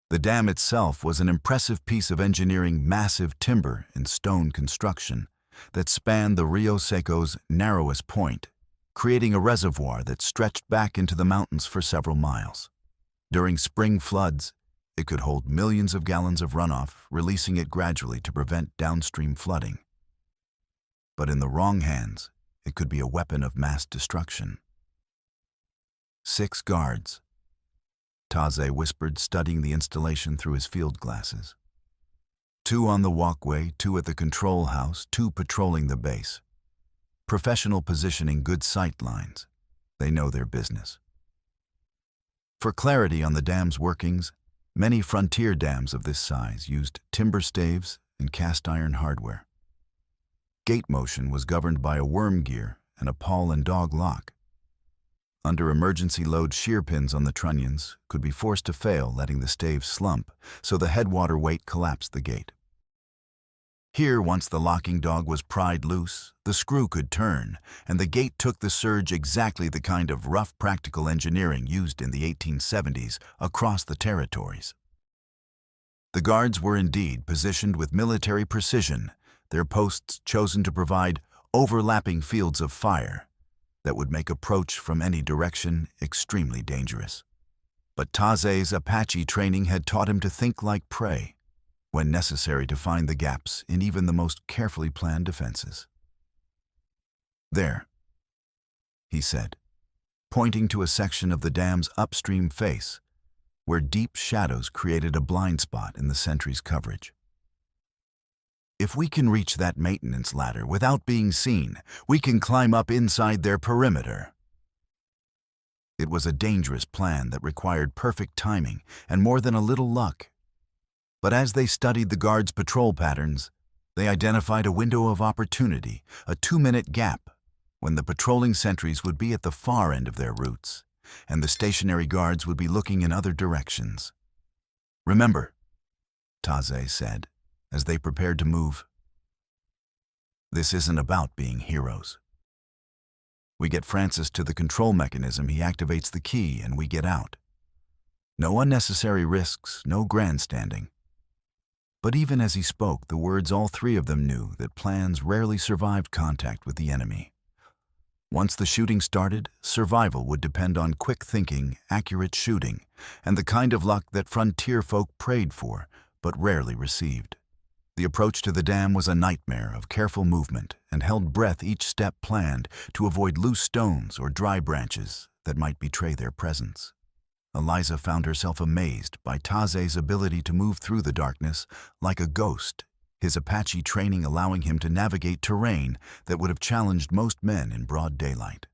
The dam itself was an impressive piece of engineering, massive timber and stone construction that spanned the Rio Seco's narrowest point, creating a reservoir that stretched back into the mountains for several miles. During spring floods, it could hold millions of gallons of runoff, releasing it gradually to prevent downstream flooding. But in the wrong hands, it could be a weapon of mass destruction. 6 guards, Taze whispered, studying the installation through his field glasses. 2 on the walkway, 2 at the control house, 2 patrolling the base. Professional positioning, good sight lines. They know their business. For clarity on the dam's workings, many frontier dams of this size used timber staves and cast iron hardware. Gate motion was governed by a worm gear and a pawl and dog lock. Under emergency load, shear pins on the trunnions could be forced to fail, letting the stave slump, so the headwater weight collapsed the gate. Here, once the locking dog was pried loose, the screw could turn, and the gate took the surge, exactly the kind of rough, practical engineering used in the 1870s across the territories. The guards were indeed positioned with military precision, their posts chosen to provide overlapping fields of fire that would make approach from any direction extremely dangerous. But Taze's Apache training had taught him to think like prey, when necessary to find the gaps in even the most carefully planned defenses. "There," he said, pointing to a section of the dam's upstream face, where deep shadows created a blind spot in the sentry's coverage. "If we can reach that maintenance ladder without being seen, we can climb up inside their perimeter." It was a dangerous plan that required perfect timing and more than a little luck. But as they studied the guards' patrol patterns, they identified a window of opportunity, a 2-minute gap, when the patrolling sentries would be at the far end of their routes, and the stationary guards would be looking in other directions. "Remember," Taze said, as they prepared to move, "this isn't about being heroes. We get Francis to the control mechanism, he activates the key, and we get out. No unnecessary risks, no grandstanding." But even as he spoke, the words all three of them knew that plans rarely survived contact with the enemy. Once the shooting started, survival would depend on quick thinking, accurate shooting, and the kind of luck that frontier folk prayed for, but rarely received. The approach to the dam was a nightmare of careful movement and held breath each step planned to avoid loose stones or dry branches that might betray their presence. Eliza found herself amazed by Taze's ability to move through the darkness like a ghost, his Apache training allowing him to navigate terrain that would have challenged most men in broad daylight.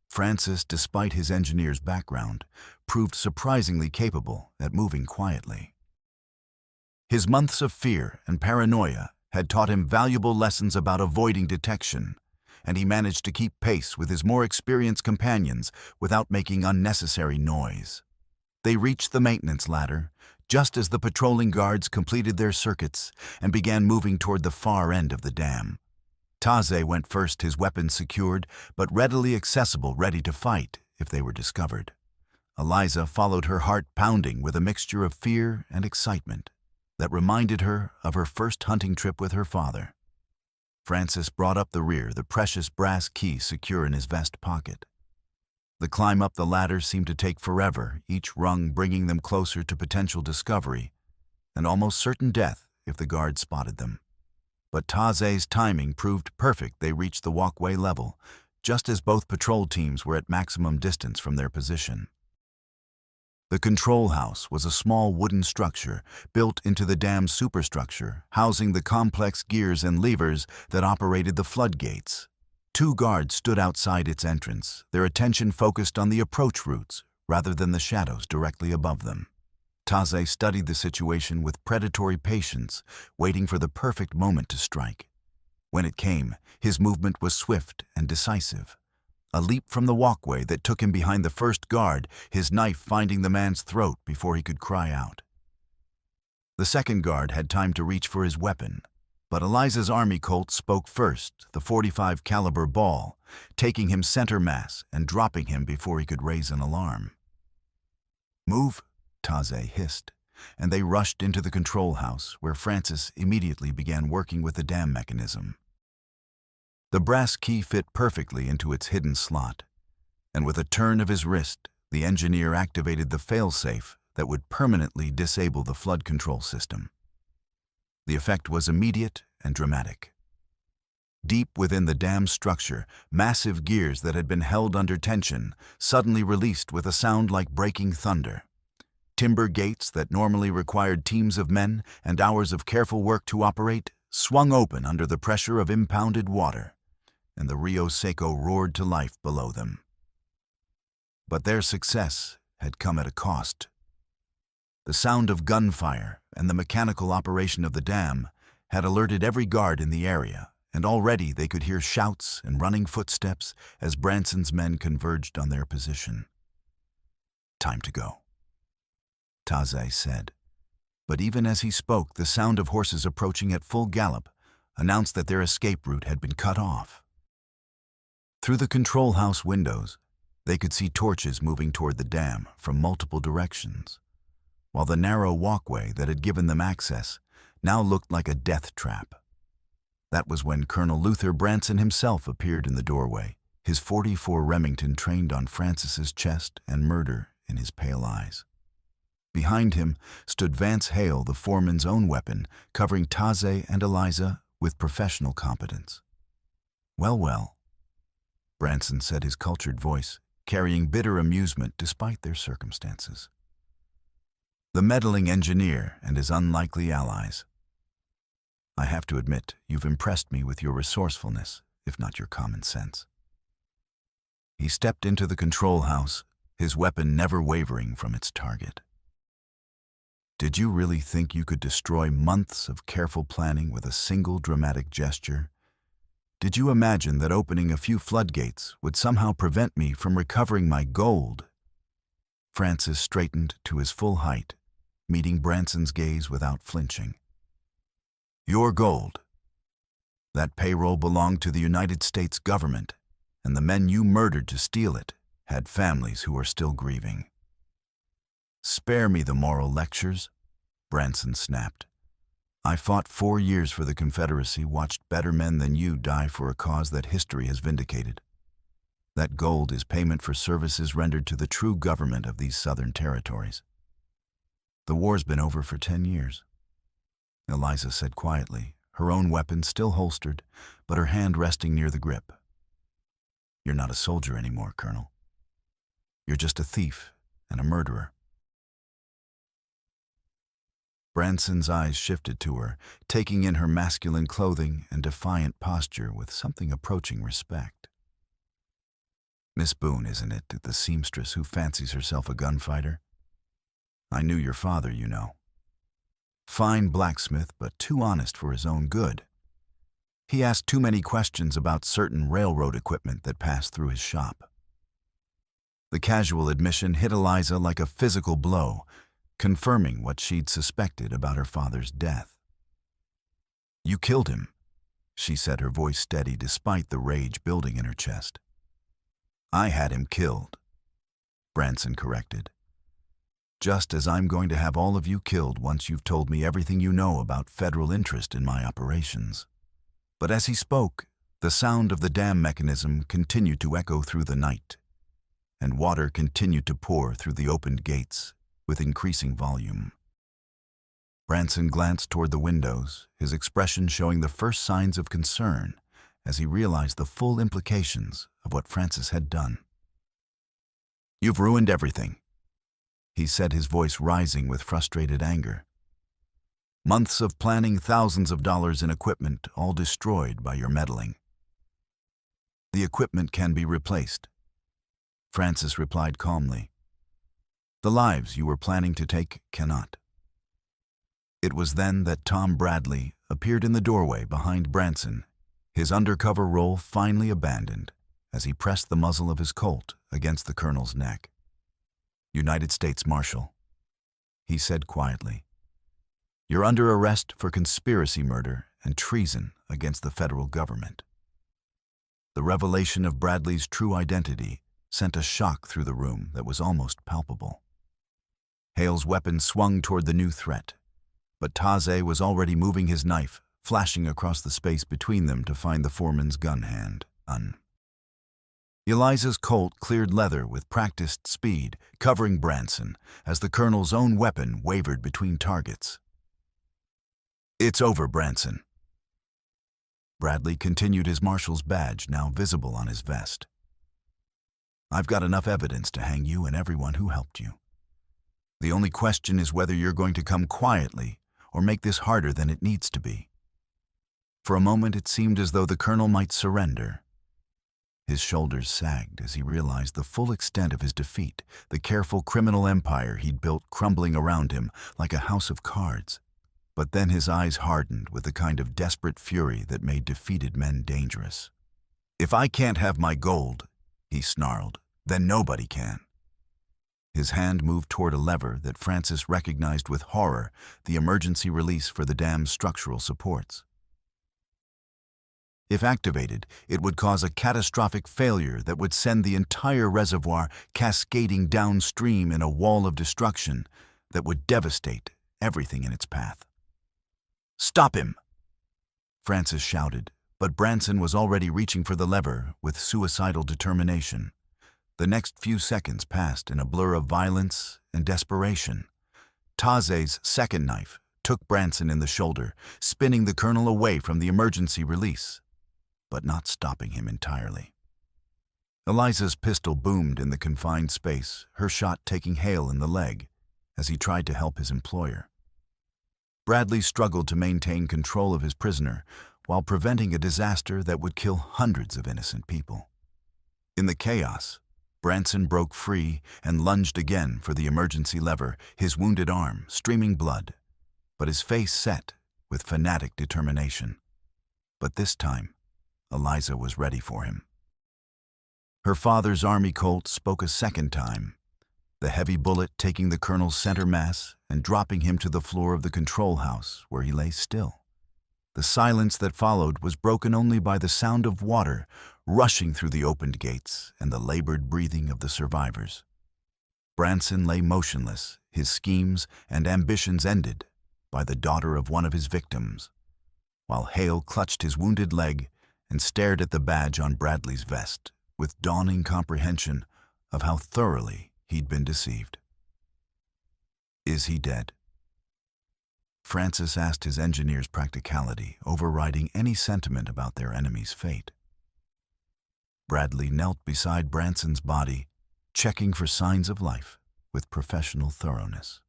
Francis, despite his engineer's background, proved surprisingly capable at moving quietly. His months of fear and paranoia had taught him valuable lessons about avoiding detection, and he managed to keep pace with his more experienced companions without making unnecessary noise. They reached the maintenance ladder just as the patrolling guards completed their circuits and began moving toward the far end of the dam. Taze went first, his weapons secured, but readily accessible, ready to fight if they were discovered. Eliza followed, her heart pounding with a mixture of fear and excitement that reminded her of her first hunting trip with her father. Francis brought up the rear, the precious brass key secure in his vest pocket. The climb up the ladder seemed to take forever, each rung bringing them closer to potential discovery and almost certain death if the guards spotted them. But Taze's timing proved perfect. They reached the walkway level, just as both patrol teams were at maximum distance from their position. The control house was a small wooden structure built into the dam's superstructure, housing the complex gears and levers that operated the floodgates. 2 guards stood outside its entrance, their attention focused on the approach routes rather than the shadows directly above them. Taze studied the situation with predatory patience, waiting for the perfect moment to strike. When it came, his movement was swift and decisive. A leap from the walkway that took him behind the first guard, his knife finding the man's throat before he could cry out. The second guard had time to reach for his weapon, but Eliza's army Colt spoke first, the .45 caliber ball, taking him center mass and dropping him before he could raise an alarm. "Move," Taze hissed, and they rushed into the control house, where Francis immediately began working with the dam mechanism. The brass key fit perfectly into its hidden slot, and with a turn of his wrist, the engineer activated the failsafe that would permanently disable the flood control system. The effect was immediate and dramatic. Deep within the dam's structure, massive gears that had been held under tension suddenly released with a sound like breaking thunder. Timber gates that normally required teams of men and hours of careful work to operate swung open under the pressure of impounded water, and the Rio Seco roared to life below them. But their success had come at a cost. The sound of gunfire and the mechanical operation of the dam had alerted every guard in the area, and already they could hear shouts and running footsteps as Branson's men converged on their position. "Time to go," Taze said. But even as he spoke, the sound of horses approaching at full gallop announced that their escape route had been cut off. Through the control house windows, they could see torches moving toward the dam from multiple directions, while the narrow walkway that had given them access now looked like a death trap. That was when Colonel Luther Branson himself appeared in the doorway, his .44 Remington trained on Francis's chest and murder in his pale eyes. Behind him stood Vance Hale, the foreman's own weapon, covering Taze and Eliza with professional competence. "Well, well," Branson said, his cultured voice carrying bitter amusement despite their circumstances. "The meddling engineer and his unlikely allies. I have to admit, you've impressed me with your resourcefulness, if not your common sense." He stepped into the control house, his weapon never wavering from its target. "Did you really think you could destroy months of careful planning with a single dramatic gesture? Did you imagine that opening a few floodgates would somehow prevent me from recovering my gold?" Francis straightened to his full height, meeting Branson's gaze without flinching. "Your gold. That payroll belonged to the United States government, and the men you murdered to steal it had families who are still grieving." "Spare me the moral lectures," Branson snapped. "I fought 4 years for the Confederacy, watched better men than you die for a cause that history has vindicated. That gold is payment for services rendered to the true government of these southern territories." "The war's been over for 10 years," Eliza said quietly, her own weapon still holstered, but her hand resting near the grip. "You're not a soldier anymore, Colonel. You're just a thief and a murderer." Branson's eyes shifted to her, taking in her masculine clothing and defiant posture with something approaching respect. "Miss Boone, isn't it, the seamstress who fancies herself a gunfighter? I knew your father, you know. Fine blacksmith, but too honest for his own good. He asked too many questions about certain railroad equipment that passed through his shop." The casual admission hit Eliza like a physical blow, confirming what she'd suspected about her father's death. "You killed him," she said, her voice steady despite the rage building in her chest. "I had him killed," Branson corrected. "Just as I'm going to have all of you killed once you've told me everything you know about federal interest in my operations." But as he spoke, the sound of the dam mechanism continued to echo through the night, and water continued to pour through the opened gates with increasing volume. Branson glanced toward the windows, his expression showing the first signs of concern as he realized the full implications of what Francis had done. "You've ruined everything," he said, his voice rising with frustrated anger. "Months of planning, thousands of dollars in equipment, all destroyed by your meddling." "The equipment can be replaced," Francis replied calmly. "The lives you were planning to take cannot." It was then that Tom Bradley appeared in the doorway behind Branson, his undercover role finally abandoned as he pressed the muzzle of his Colt against the colonel's neck. "United States Marshal," he said quietly, "you're under arrest for conspiracy murder and treason against the federal government." The revelation of Bradley's true identity sent a shock through the room that was almost palpable. Hale's weapon swung toward the new threat, but Taze was already moving his knife, flashing across the space between them to find the foreman's gun hand. Eliza's Colt cleared leather with practiced speed, covering Branson as the colonel's own weapon wavered between targets. "It's over, Branson." Bradley continued, his marshal's badge now visible on his vest. "I've got enough evidence to hang you and everyone who helped you. The only question is whether you're going to come quietly or make this harder than it needs to be." For a moment it seemed as though the colonel might surrender. His shoulders sagged as he realized the full extent of his defeat, the careful criminal empire he'd built crumbling around him like a house of cards. But then his eyes hardened with the kind of desperate fury that made defeated men dangerous. "If I can't have my gold," he snarled, "then nobody can." His hand moved toward a lever that Francis recognized with horror, the emergency release for the dam's structural supports. If activated, it would cause a catastrophic failure that would send the entire reservoir cascading downstream in a wall of destruction that would devastate everything in its path. "Stop him!" Francis shouted, but Branson was already reaching for the lever with suicidal determination. The next few seconds passed in a blur of violence and desperation, Taze's second knife took Branson in the shoulder, spinning the colonel away from the emergency release, but not stopping him entirely. Eliza's pistol boomed in the confined space, her shot taking Hale in the leg as he tried to help his employer. Bradley struggled to maintain control of his prisoner while preventing a disaster that would kill hundreds of innocent people. In the chaos, Branson broke free and lunged again for the emergency lever, his wounded arm streaming blood, but his face set with fanatic determination. But this time, Eliza was ready for him. Her father's army Colt spoke a second time, the heavy bullet taking the colonel's center mass and dropping him to the floor of the control house where he lay still. The silence that followed was broken only by the sound of water rushing through the opened gates and the labored breathing of the survivors. Branson lay motionless, his schemes and ambitions ended by the daughter of one of his victims, while Hale clutched his wounded leg and stared at the badge on Bradley's vest with dawning comprehension of how thoroughly he'd been deceived. "Is he dead?" Francis asked his engineer's practicality, overriding any sentiment about their enemy's fate. Bradley knelt beside Branson's body, checking for signs of life with professional thoroughness.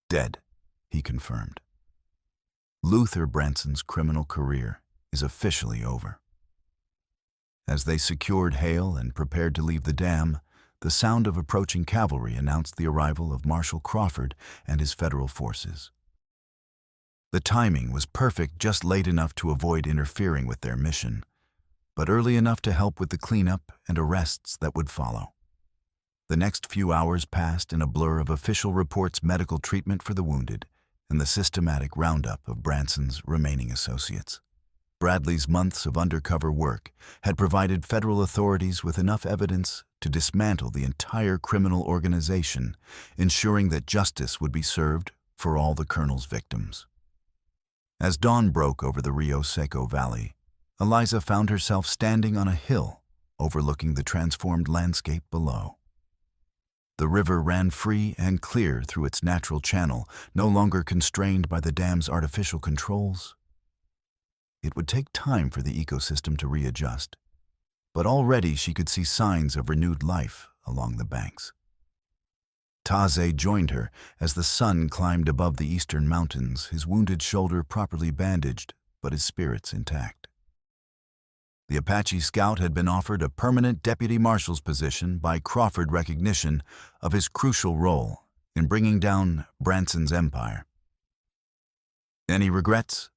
"Dead," he confirmed. Luther Branson's criminal career is officially over. As they secured Hale and prepared to leave the dam, the sound of approaching cavalry announced the arrival of Marshal Crawford and his federal forces. The timing was perfect, just late enough to avoid interfering with their mission, but early enough to help with the cleanup and arrests that would follow. The next few hours passed in a blur of official reports, medical treatment for the wounded, and the systematic roundup of Branson's remaining associates. Bradley's months of undercover work had provided federal authorities with enough evidence to dismantle the entire criminal organization, ensuring that justice would be served for all the colonel's victims. As dawn broke over the Rio Seco Valley, Eliza found herself standing on a hill overlooking the transformed landscape below. The river ran free and clear through its natural channel, no longer constrained by the dam's artificial controls. It would take time for the ecosystem to readjust, but already she could see signs of renewed life along the banks. Taze joined her as the sun climbed above the eastern mountains, his wounded shoulder properly bandaged, but his spirits intact. The Apache scout had been offered a permanent deputy marshal's position by Crawford recognition of his crucial role in bringing down Branson's empire. "Any regrets?"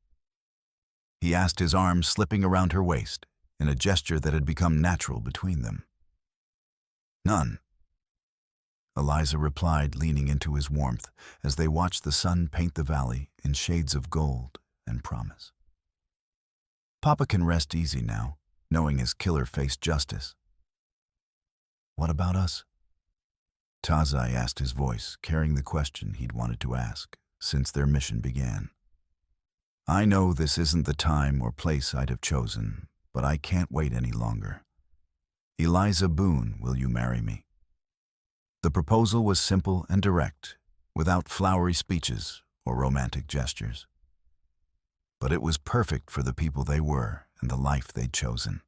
he asked, his arm slipping around her waist in a gesture that had become natural between them. "None," Eliza replied, leaning into his warmth as they watched the sun paint the valley in shades of gold and promise. "Papa can rest easy now, knowing his killer faced justice." "What about us?" Taze asked, his voice carrying the question he'd wanted to ask since their mission began. "I know this isn't the time or place I'd have chosen, but I can't wait any longer. Eliza Boone, will you marry me?" The proposal was simple and direct, without flowery speeches or romantic gestures. But it was perfect for the people they were and the life they'd chosen.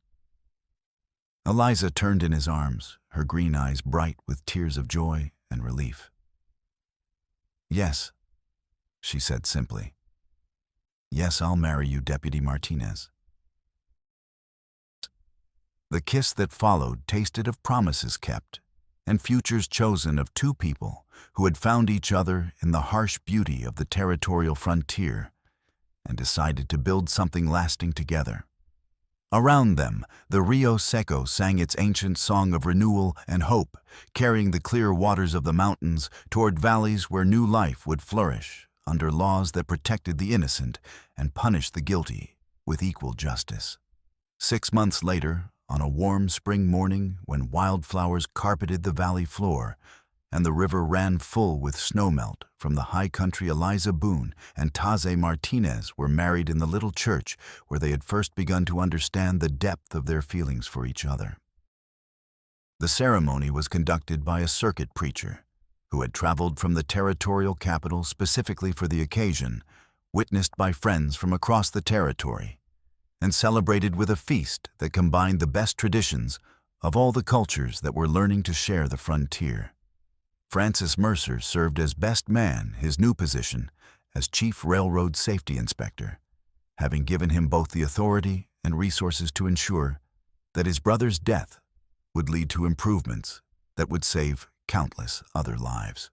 Eliza turned in his arms, her green eyes bright with tears of joy and relief. "Yes," she said simply. "Yes, I'll marry you, Deputy Martinez." The kiss that followed tasted of promises kept and futures chosen of two people who had found each other in the harsh beauty of the territorial frontier and decided to build something lasting together. Around them, the Rio Seco sang its ancient song of renewal and hope, carrying the clear waters of the mountains toward valleys where new life would flourish under laws that protected the innocent and punished the guilty with equal justice. 6 months later, on a warm spring morning when wildflowers carpeted the valley floor and the river ran full with snowmelt from the high country, Eliza Boone and Taze Martinez were married in the little church where they had first begun to understand the depth of their feelings for each other. The ceremony was conducted by a circuit preacher, who had traveled from the territorial capital specifically for the occasion, witnessed by friends from across the territory, and celebrated with a feast that combined the best traditions of all the cultures that were learning to share the frontier. Francis Mercer served as best man, his new position as Chief Railroad Safety Inspector, having given him both the authority and resources to ensure that his brother's death would lead to improvements that would save countless other lives.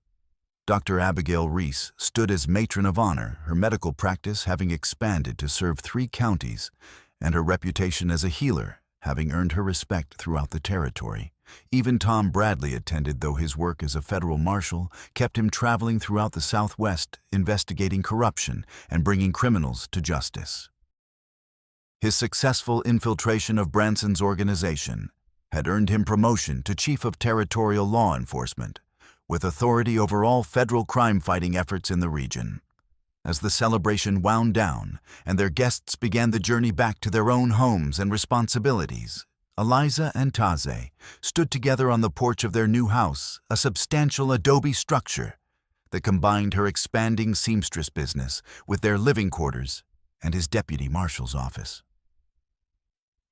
Dr. Abigail Reese stood as matron of honor, her medical practice having expanded to serve 3 counties, and her reputation as a healer having earned her respect throughout the territory. Even Tom Bradley attended, though his work as a federal marshal kept him traveling throughout the Southwest, investigating corruption and bringing criminals to justice. His successful infiltration of Branson's organization had earned him promotion to Chief of Territorial Law Enforcement, with authority over all federal crime-fighting efforts in the region. As the celebration wound down and their guests began the journey back to their own homes and responsibilities, Eliza and Taze stood together on the porch of their new house, a substantial adobe structure that combined her expanding seamstress business with their living quarters and his deputy marshal's office.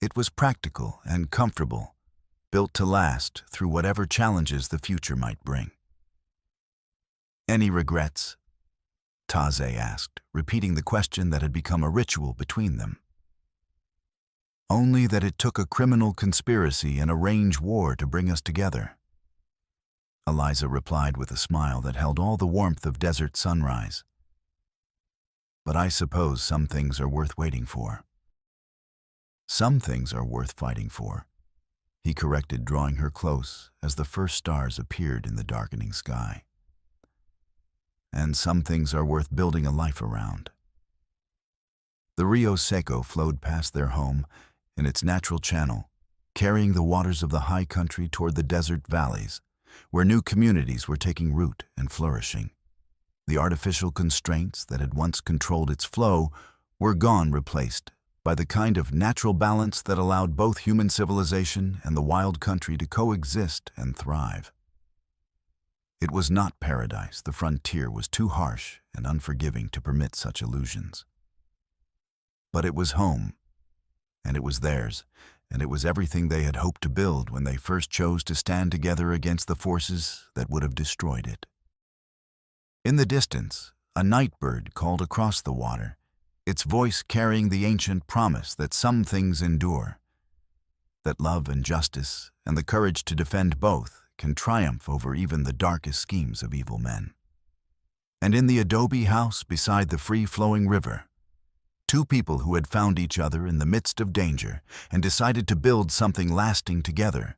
It was practical and comfortable, built to last through whatever challenges the future might bring. "Any regrets?" Taze asked, repeating the question that had become a ritual between them. "Only that it took a criminal conspiracy and a range war to bring us together," Eliza replied with a smile that held all the warmth of desert sunrise. "But I suppose some things are worth waiting for." "Some things are worth fighting for," he corrected, drawing her close as the first stars appeared in the darkening sky. "And some things are worth building a life around." The Rio Seco flowed past their home in its natural channel, carrying the waters of the high country toward the desert valleys, where new communities were taking root and flourishing. The artificial constraints that had once controlled its flow were gone, replaced by the kind of natural balance that allowed both human civilization and the wild country to coexist and thrive. It was not paradise. The frontier was too harsh and unforgiving to permit such illusions. But it was home, and it was theirs, and it was everything they had hoped to build when they first chose to stand together against the forces that would have destroyed it. In the distance, a night bird called across the water, its voice carrying the ancient promise that some things endure, that love and justice and the courage to defend both can triumph over even the darkest schemes of evil men. And in the adobe house beside the free-flowing river, 2 people who had found each other in the midst of danger and decided to build something lasting together,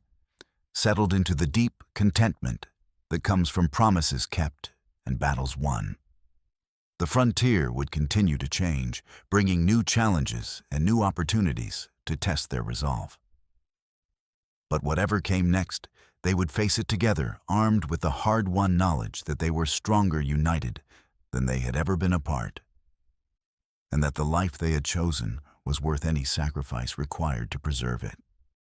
settled into the deep contentment that comes from promises kept and battles won. The frontier would continue to change, bringing new challenges and new opportunities to test their resolve. But whatever came next, they would face it together, armed with the hard-won knowledge that they were stronger united than they had ever been apart, and that the life they had chosen was worth any sacrifice required to preserve it.